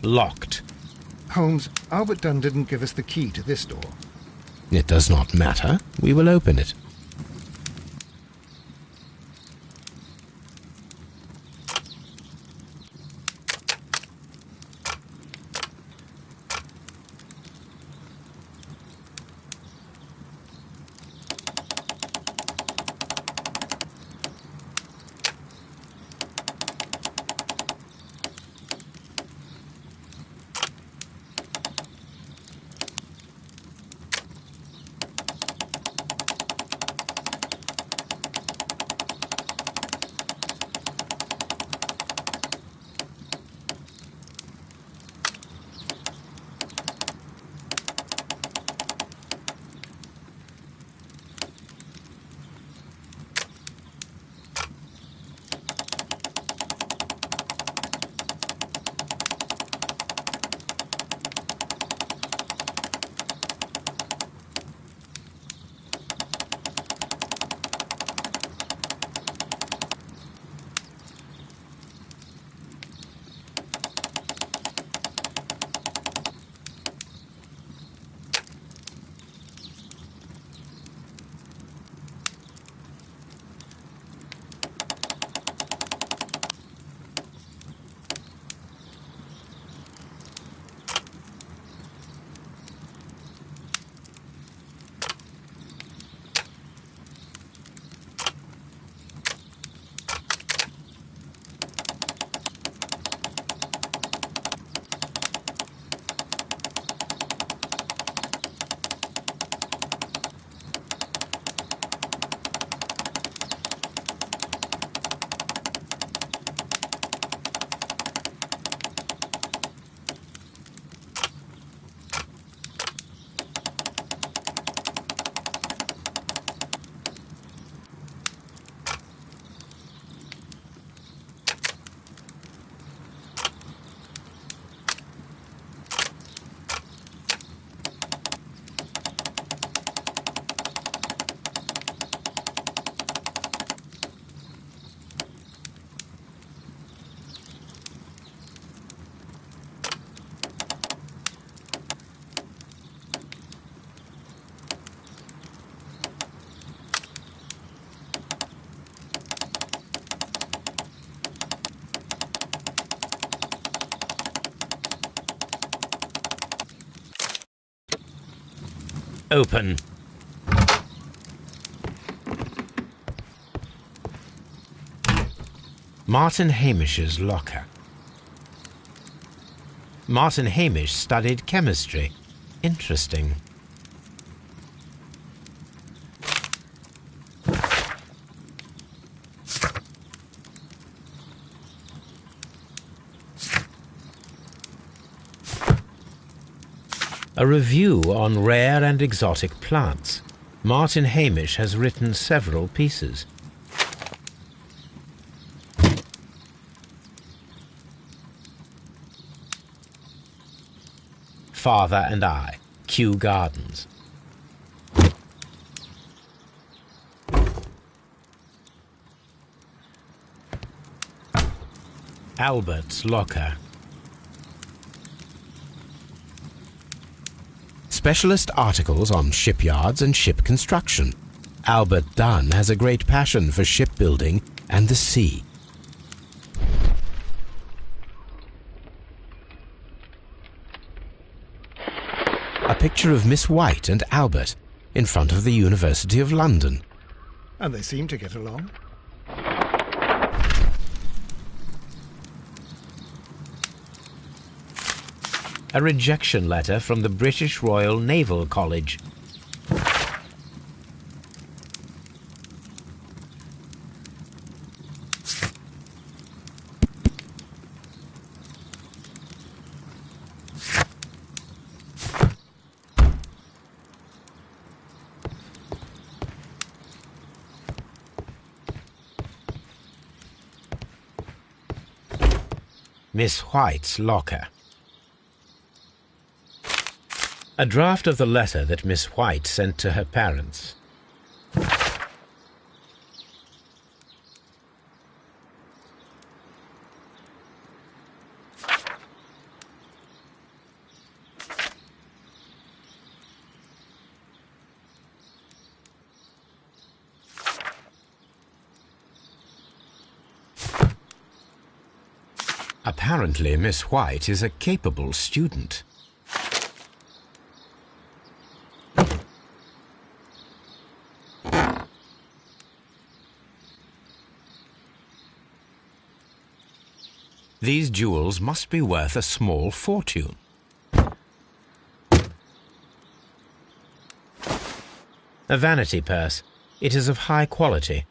S2: Locked.
S1: Holmes, Albert Dunn didn't give us the key to this door.
S2: It does not matter. We will open it. Open. Martin Hamish's locker. Martin Hamish studied chemistry. Interesting. A review on rare and exotic plants. Martin Hamish has written several pieces. Father and I, Kew Gardens. Albert's locker. Specialist articles on shipyards and ship construction. Albert Dunn has a great passion for shipbuilding and the sea. A picture of Miss White and Albert in front of the University of London.
S1: And they seem to get along.
S2: A rejection letter from the British Royal Naval College. Miss White's locker. A draft of the letter that Miss White sent to her parents. Apparently, Miss White is a capable student. These jewels must be worth a small fortune. A vanity purse. It is of high quality.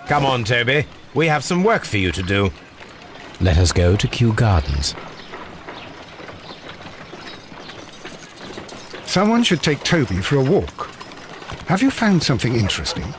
S2: Come on, Toby. We have some work for you to do. Let us go to Kew Gardens.
S1: Someone should take Toby for a walk. Have you found something interesting?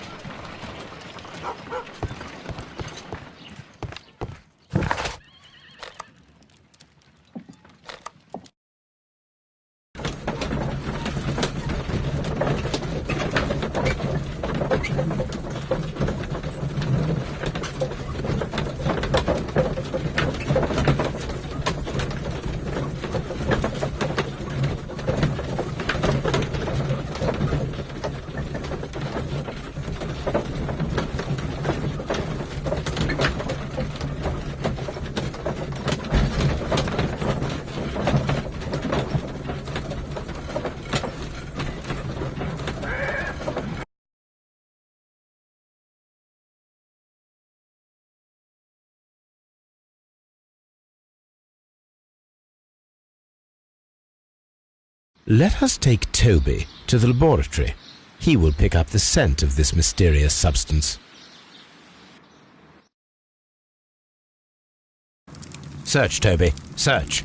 S2: Let us take Toby to the laboratory. He will pick up the scent of this mysterious substance. Search, Toby. Search.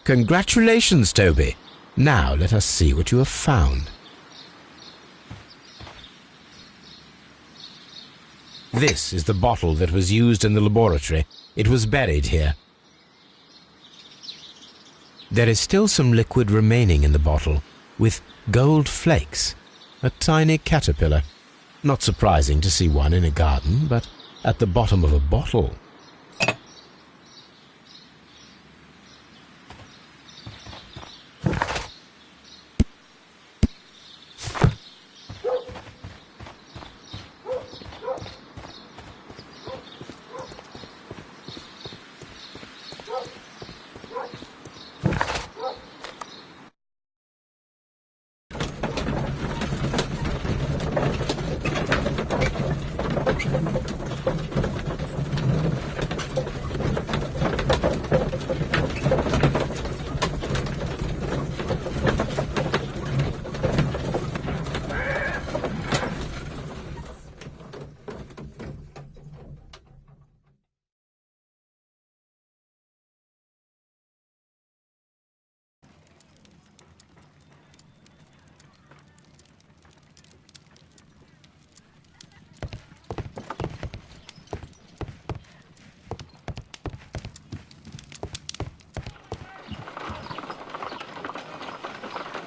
S2: Congratulations, Toby. Now let us see what you have found. This is the bottle that was used in the laboratory. It was buried here. There is still some liquid remaining in the bottle, with gold flakes, a tiny caterpillar. Not surprising to see one in a garden, but at the bottom of a bottle.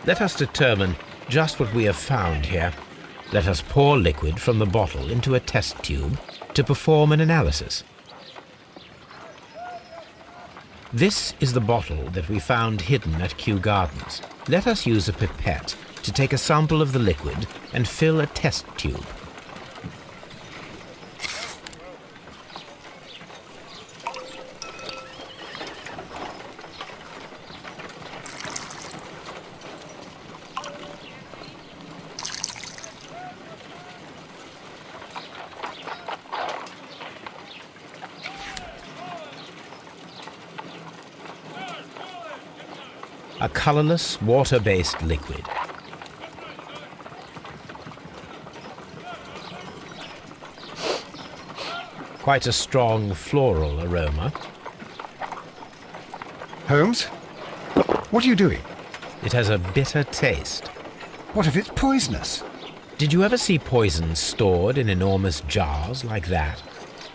S2: Let us determine just what we have found here. Let us pour liquid from the bottle into a test tube to perform an analysis. This is the bottle that we found hidden at Kew Gardens. Let us use a pipette to take a sample of the liquid and fill a test tube. A colorless, water-based liquid. Quite a strong floral aroma.
S1: Holmes? What are you doing?
S2: It has a bitter taste.
S1: What if it's poisonous?
S2: Did you ever see poison stored in enormous jars like that?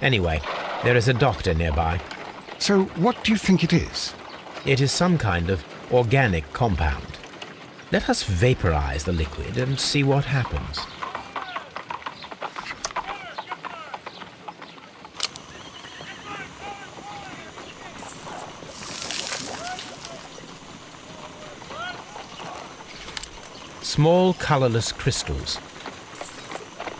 S2: Anyway, there is a doctor nearby.
S1: So what do you think it is?
S2: It is some kind of organic compound. Let us vaporize the liquid and see what happens. Small colourless crystals.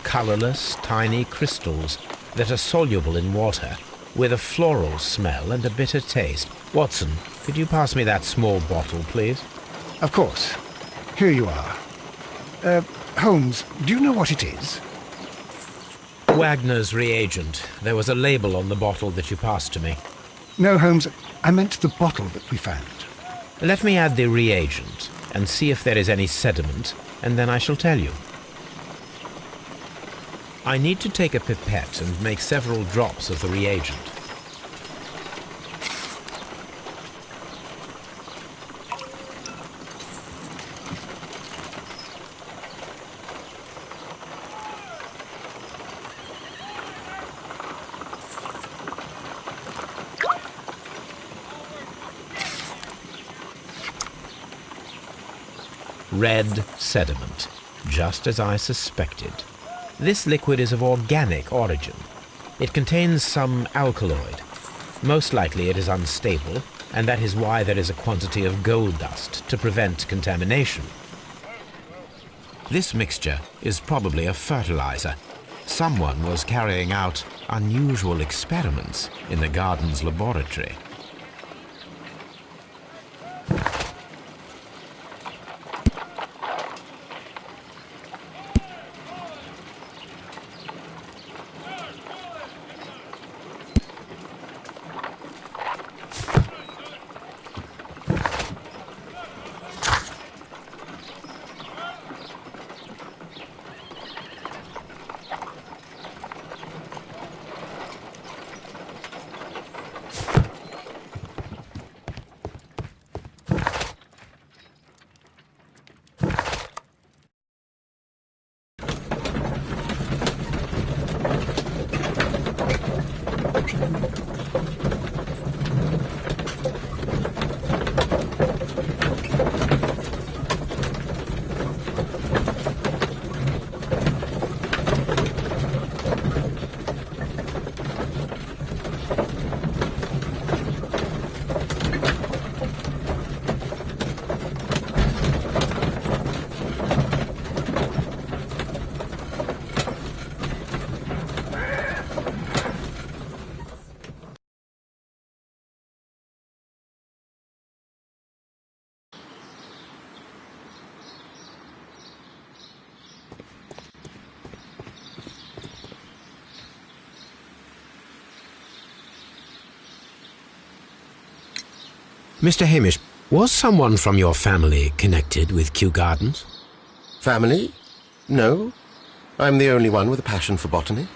S2: Colourless, tiny crystals that are soluble in water, with a floral smell and a bitter taste. Watson, could you pass me that small bottle, please?
S1: Of course. Here you are. Holmes, do you know what it is?
S2: Wagner's reagent. There was a label on the bottle that you passed to me.
S1: No, Holmes, I meant the bottle that we found.
S2: Let me add the reagent and see if there is any sediment, and then I shall tell you. I need to take a pipette and make several drops of the reagent. Red sediment, just as I suspected. This liquid is of organic origin. It contains some alkaloid. Most likely it is unstable, and that is why there is a quantity of gold dust to prevent contamination. This mixture is probably a fertilizer. Someone was carrying out unusual experiments in the garden's laboratory. Mr. Hamish, was someone from your family connected with Kew Gardens?
S3: Family? No. I'm the only one with a passion for botany.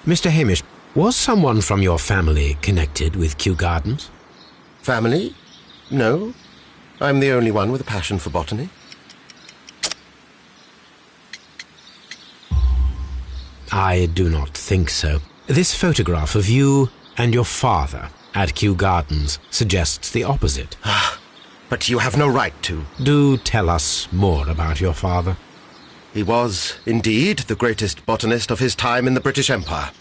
S2: Mr. Hamish, was someone from your family connected with Kew Gardens?
S3: Family? No. I'm the only one with a passion for botany.
S2: I do not think so. This photograph of you and your father at Kew Gardens suggests the opposite.
S3: But you have no right to.
S2: Do tell us more about your father.
S3: He was, indeed, the greatest botanist of his time in the British Empire.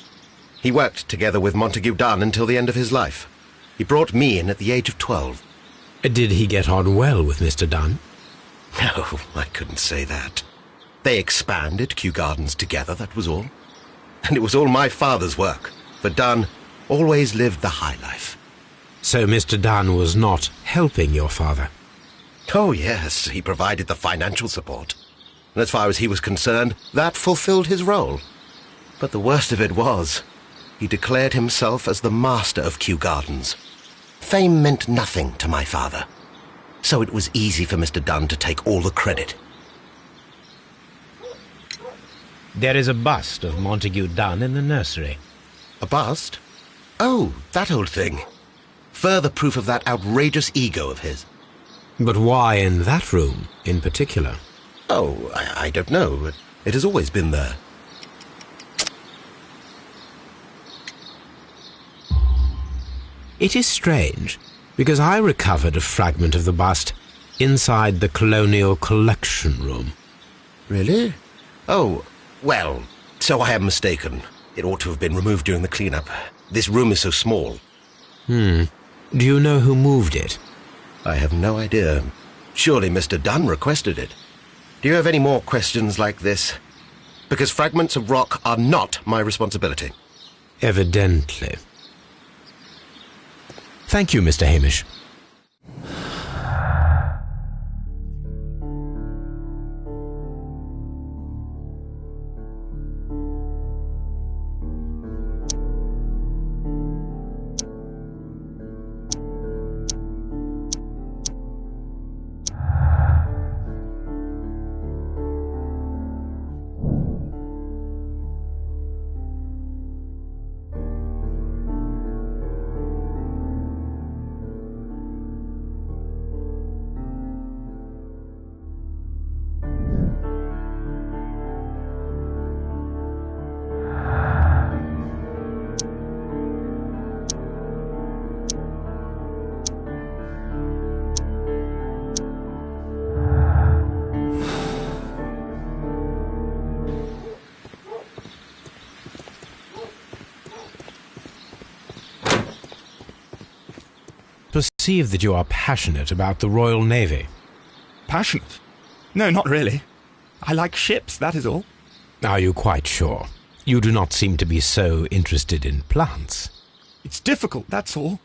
S3: He worked together with Montague Dunn until the end of his life. He brought me in at the age of 12.
S2: Did he get on well with Mr. Dunn?
S3: No, I couldn't say that. They expanded Kew Gardens together, that was all. And it was all my father's work, for Dunn always lived the high life.
S2: So Mr. Dunn was not helping your father?
S3: Oh, yes, he provided the financial support. And as far as he was concerned, that fulfilled his role. But the worst of it was, he declared himself as the master of Kew Gardens. Fame meant nothing to my father, so it was easy for Mr. Dunn to take all the credit.
S2: There is a bust of Montague Dunn in the nursery.
S3: A bust? Oh, that old thing. Further proof of that outrageous ego of his.
S2: But why in that room in particular?
S3: Oh, I don't know. It has always been there.
S2: It is strange, because I recovered a fragment of the bust inside the Colonial Collection Room.
S3: Really? Oh, well, so I am mistaken. It ought to have been removed during the clean-up. This room is so small.
S2: Do you know who moved it?
S3: I have no idea. Surely Mr. Dunn requested it. Do you have any more questions like this? Because fragments of rock are not my responsibility.
S2: Evidently. Thank you, Mr. Hamish. Perceive that you are passionate about the Royal Navy.
S4: Passionate? No, not really. I like ships, that is all.
S2: Are you quite sure? You do not seem to be so interested in plants.
S4: It's difficult, that's all.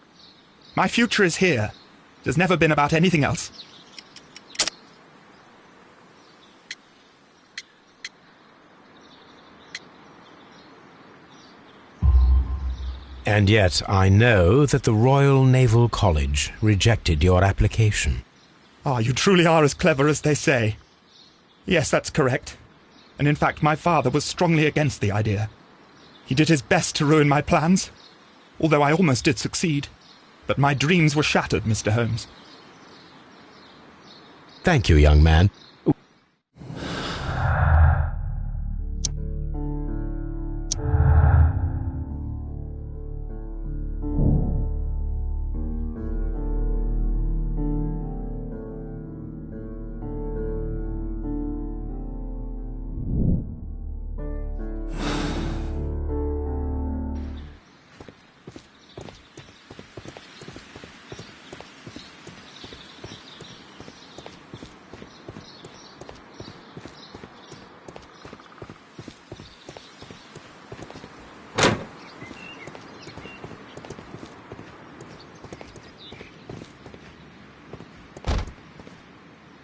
S4: My future is here. It has never been about anything else.
S2: And yet I know that the Royal Naval College rejected your application.
S4: Ah, you truly are as clever as they say. Yes, that's correct. And in fact, my father was strongly against the idea. He did his best to ruin my plans, although I almost did succeed. But my dreams were shattered, Mr. Holmes.
S2: Thank you, young man.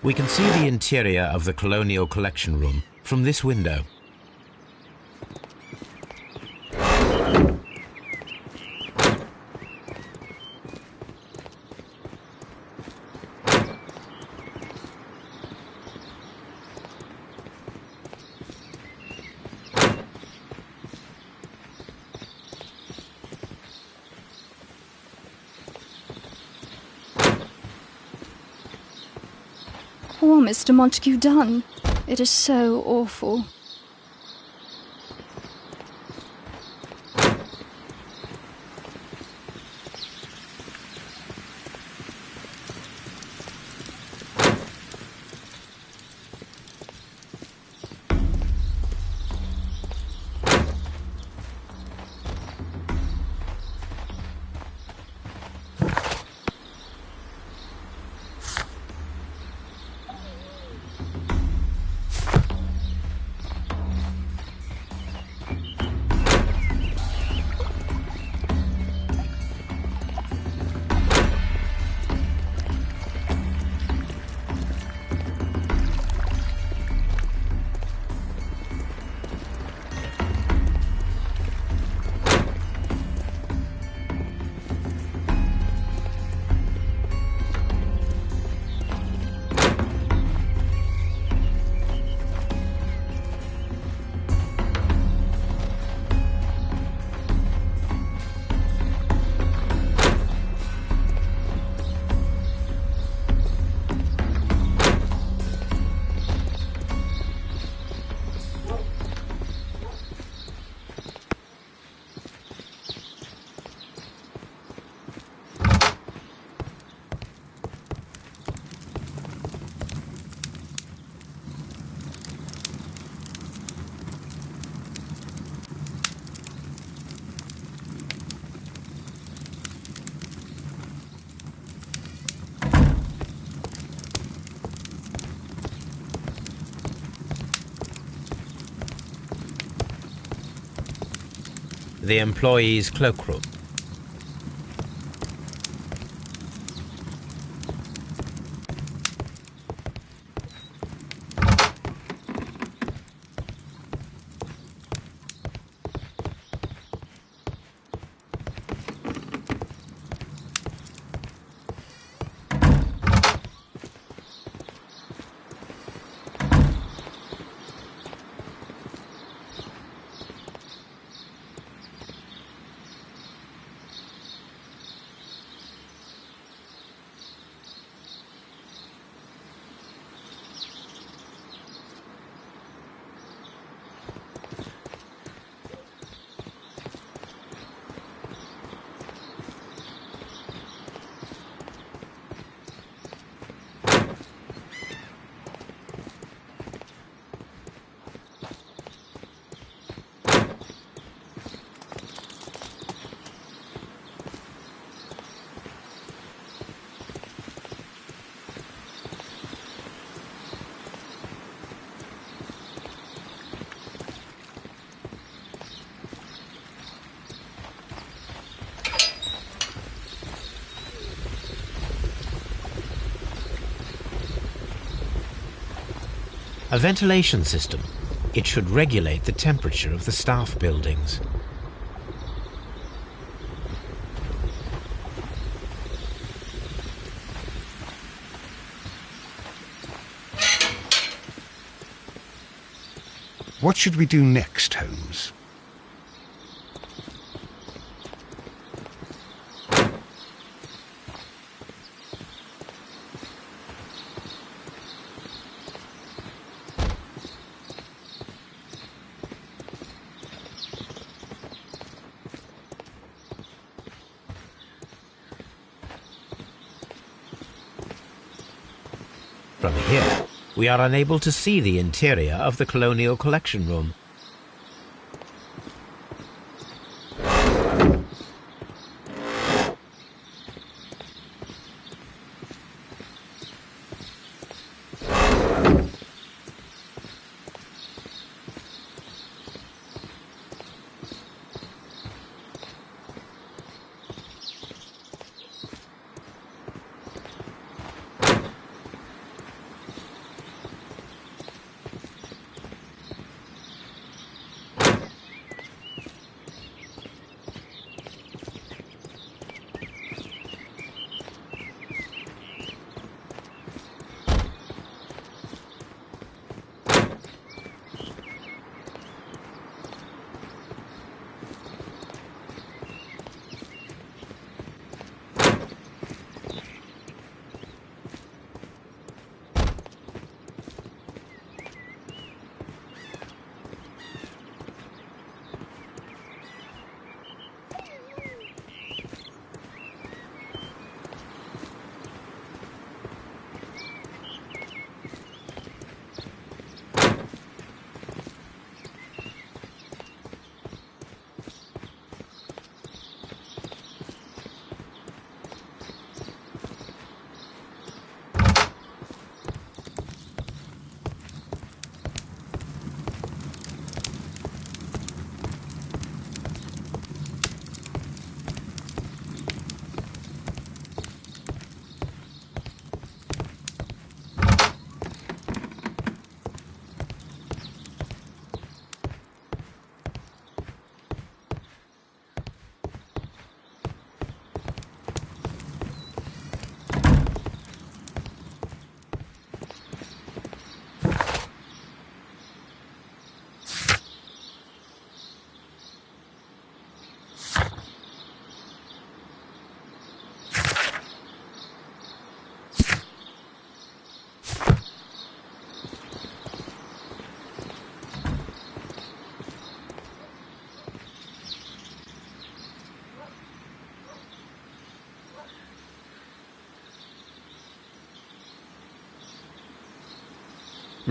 S2: We can see the interior of the Colonial Collection Room from this window.
S5: Poor Mr. Montague Dunn. It is so awful.
S2: The employee's cloakroom. A ventilation system. It should regulate the temperature of the staff buildings.
S1: What should we do next, Holmes?
S2: From here, we are unable to see the interior of the Colonial Collection Room.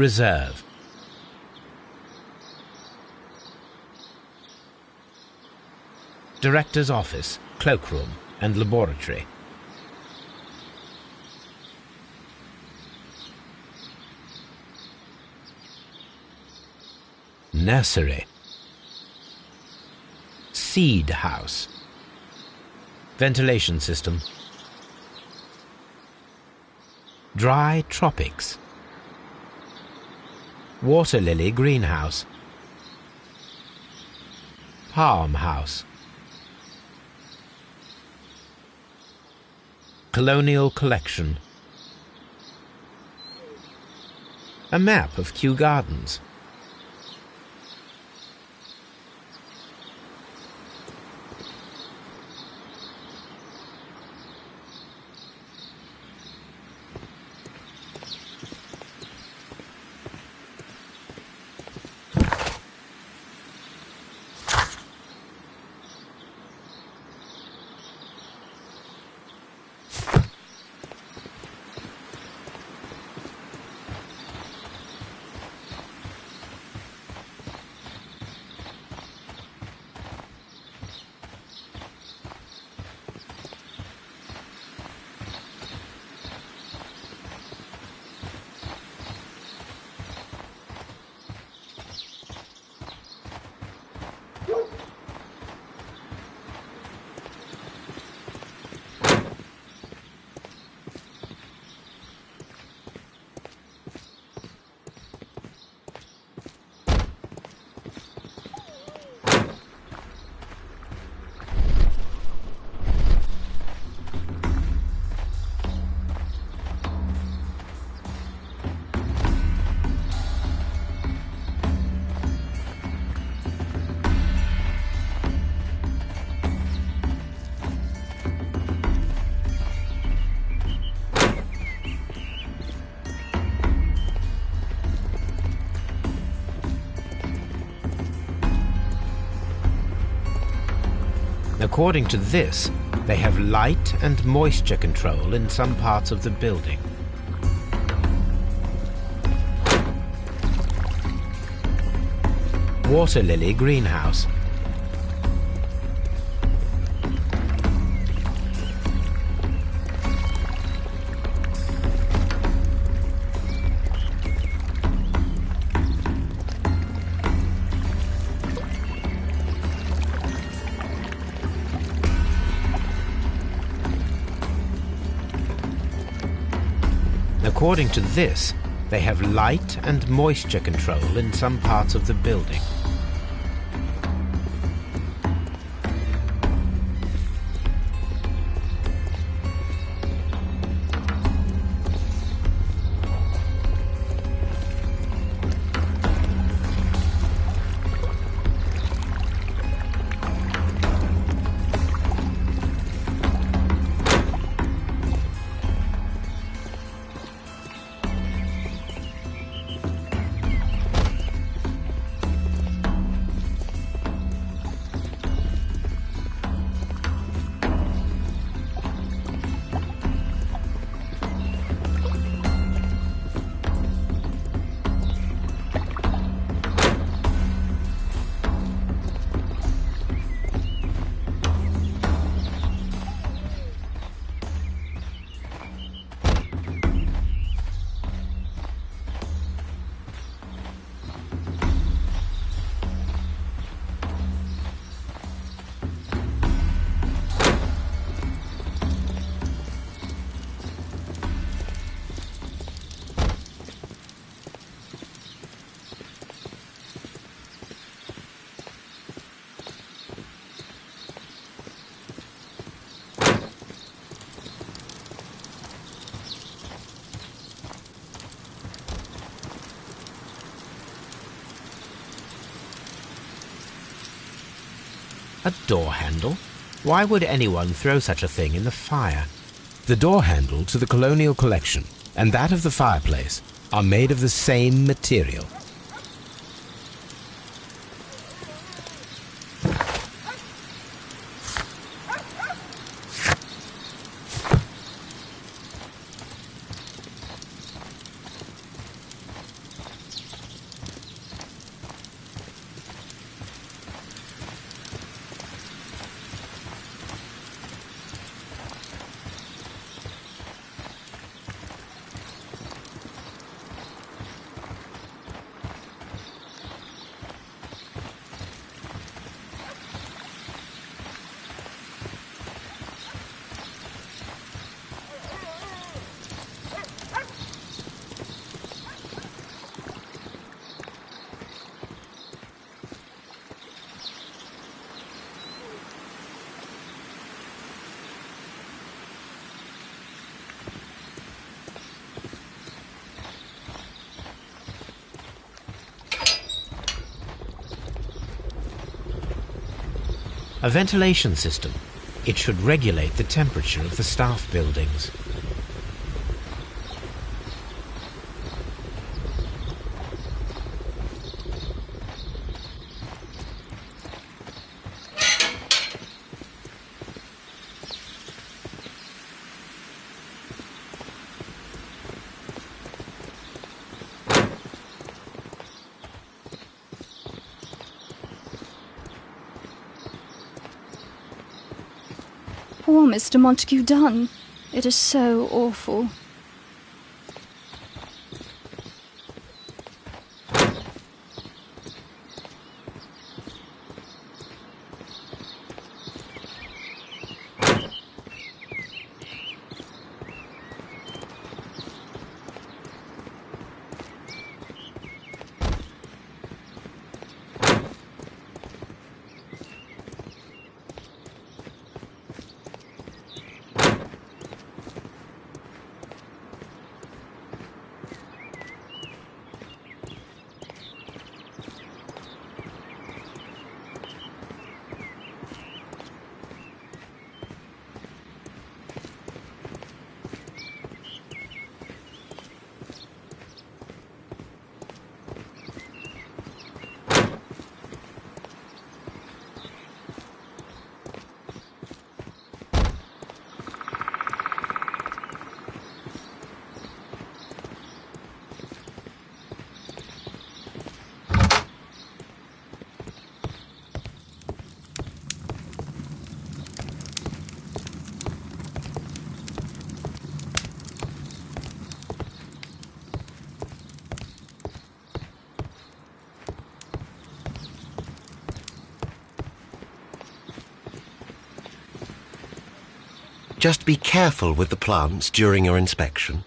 S2: Reserve. Director's office, cloakroom, and laboratory. Nursery. Seed house. Ventilation system. Dry tropics. Water lily greenhouse. Palm house. Colonial collection. A map of Kew Gardens. According to this, they have light and moisture control in some parts of the building. Water lily greenhouse. According to this, they have light and moisture control in some parts of the building. A door handle? Why would anyone throw such a thing in the fire? The door handle to the colonial collection and that of the fireplace are made of the same material. A ventilation system. It should regulate the temperature of the staff buildings.
S5: Poor Mr. Montague Dunn. It is so awful.
S3: Just be careful with the plants during your inspection.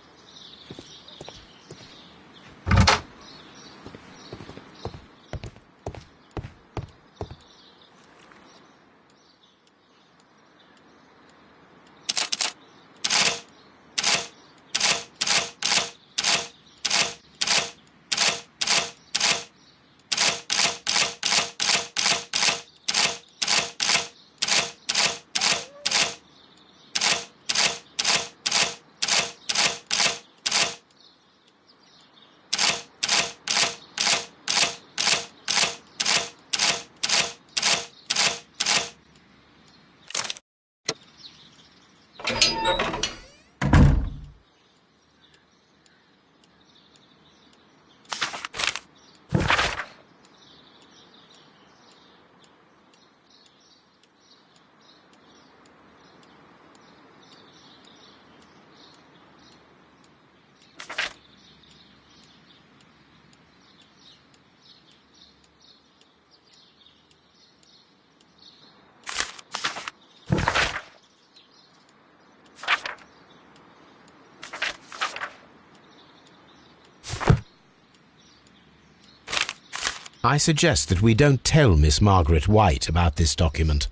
S2: I suggest that we don't tell Miss Margaret White about this document.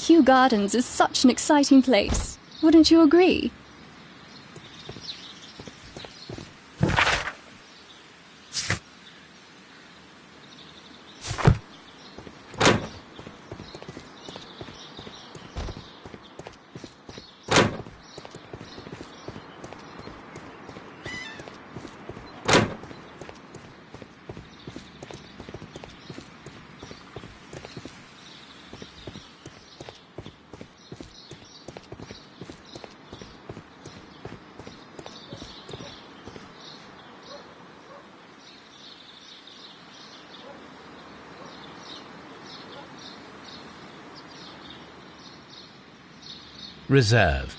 S5: Kew Gardens is such an exciting place. Wouldn't you agree?
S2: Reserve.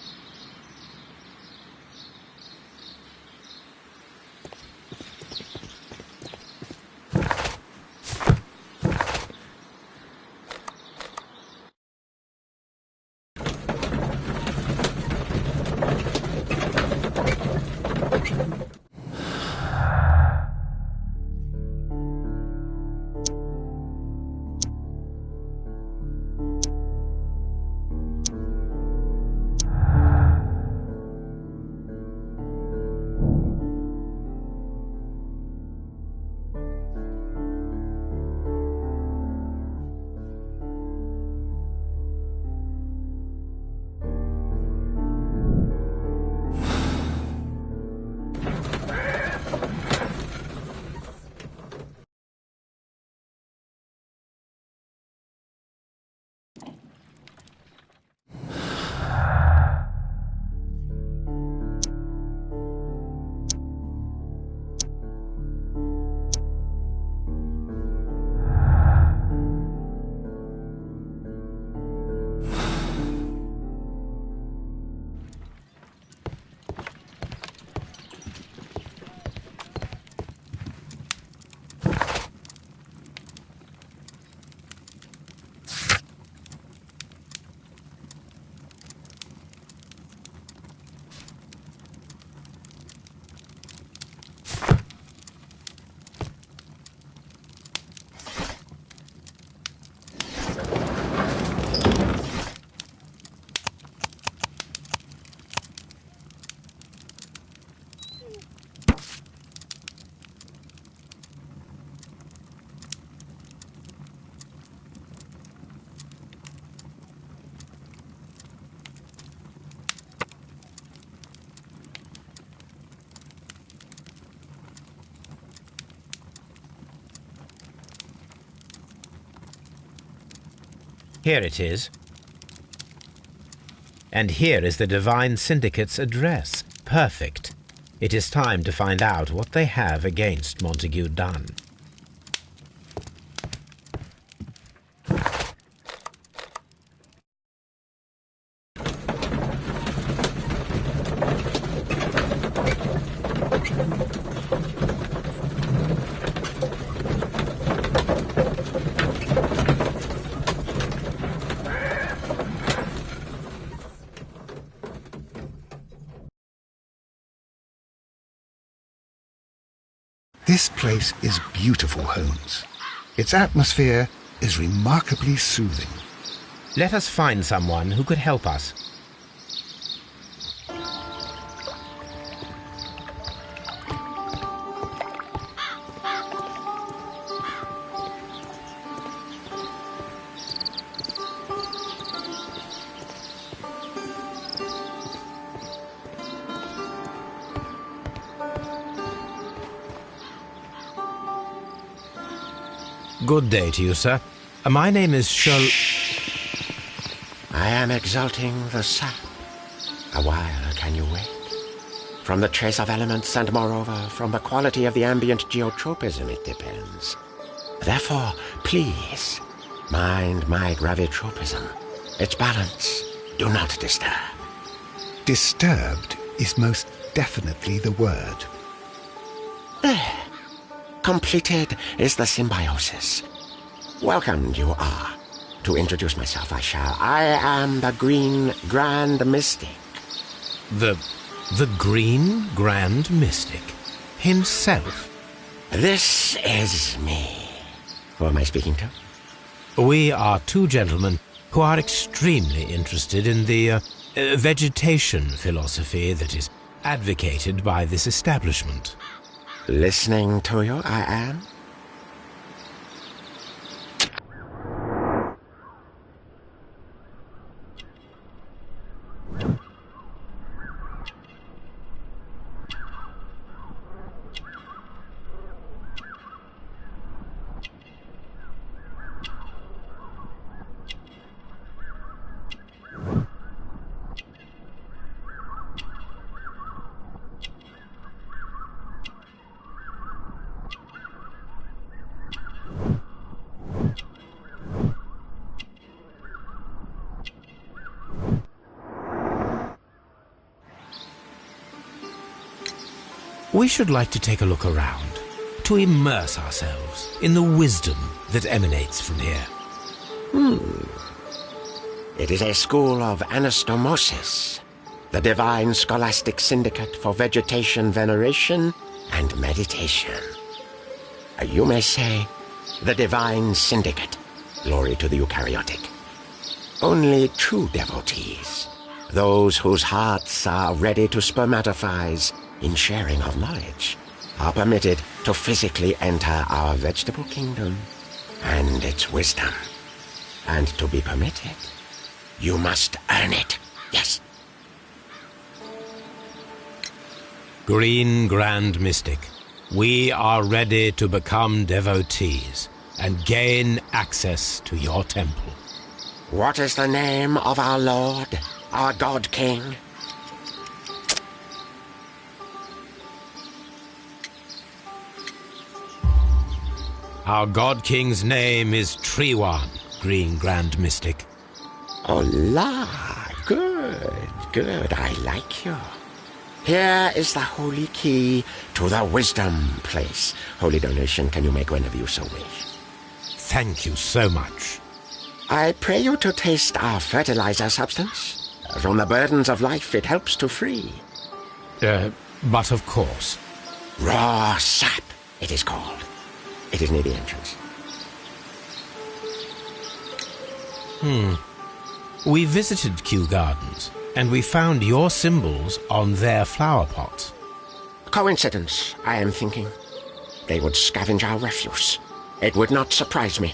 S2: Here it is. And here is the Divine Syndicate's address. Perfect. It is time to find out what they have against Montague Dunn.
S1: This place is beautiful, Holmes. Its atmosphere is remarkably soothing.
S2: Let us find someone who could help us. Good day to you, sir. My name is
S3: I am exalting the sap. A while can you wait? From the trace of elements and moreover from the quality of the ambient geotropism it depends. Therefore, please, mind my gravitropism. Its balance, do not disturb.
S1: Disturbed is most definitely the word.
S3: There. Completed is the symbiosis. Welcomed you are. To introduce myself, I am the Green Grand Mystic.
S2: The Green Grand Mystic himself.
S3: This is me. Who am I speaking to?
S2: We are two gentlemen who are extremely interested in the vegetation philosophy that is advocated by this establishment.
S7: Listening to you, I am.
S2: We should like to take a look around, to immerse ourselves in the wisdom that emanates from here.
S7: It is a school of anastomosis, the divine scholastic syndicate for vegetation veneration and meditation. You may say, the divine syndicate, glory to the eukaryotic. Only true devotees, those whose hearts are ready to spermatophize in sharing of knowledge, are permitted to physically enter our vegetable kingdom and its wisdom. And to be permitted, you must earn it, yes.
S2: Green Grand Mystic, we are ready to become devotees and gain access to your temple.
S7: What is the name of our Lord, our God King?
S2: Our God King's name is Treewan, Green Grand Mystic.
S7: Oh, la, good, I like you. Here is the holy key to the wisdom place. Holy donation can you make whenever you so wish.
S2: Thank you so much.
S7: I pray you to taste our fertilizer substance. From the burdens of life it helps to free.
S2: But of course.
S7: Raw sap, it is called. It is near the entrance.
S2: We visited Kew Gardens, and we found your symbols on their flower pots.
S7: Coincidence, I am thinking. They would scavenge our refuse. It would not surprise me.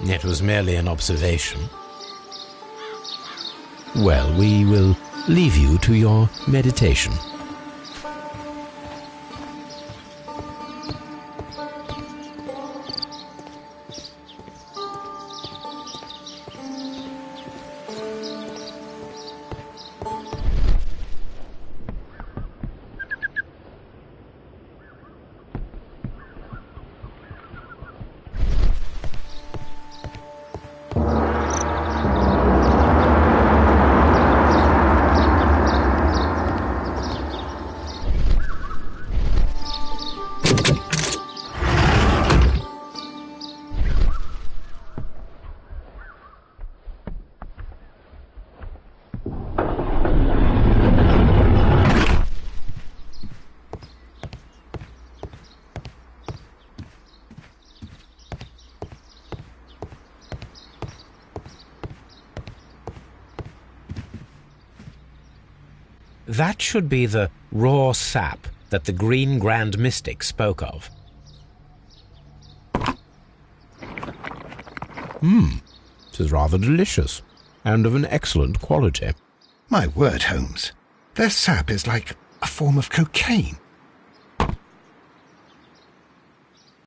S2: It was merely an observation. Well, we will leave you to your meditation. That should be the raw sap that the Green Grand Mystic spoke of. It is rather delicious, and of an excellent quality.
S1: My word, Holmes. Their sap is like a form of cocaine.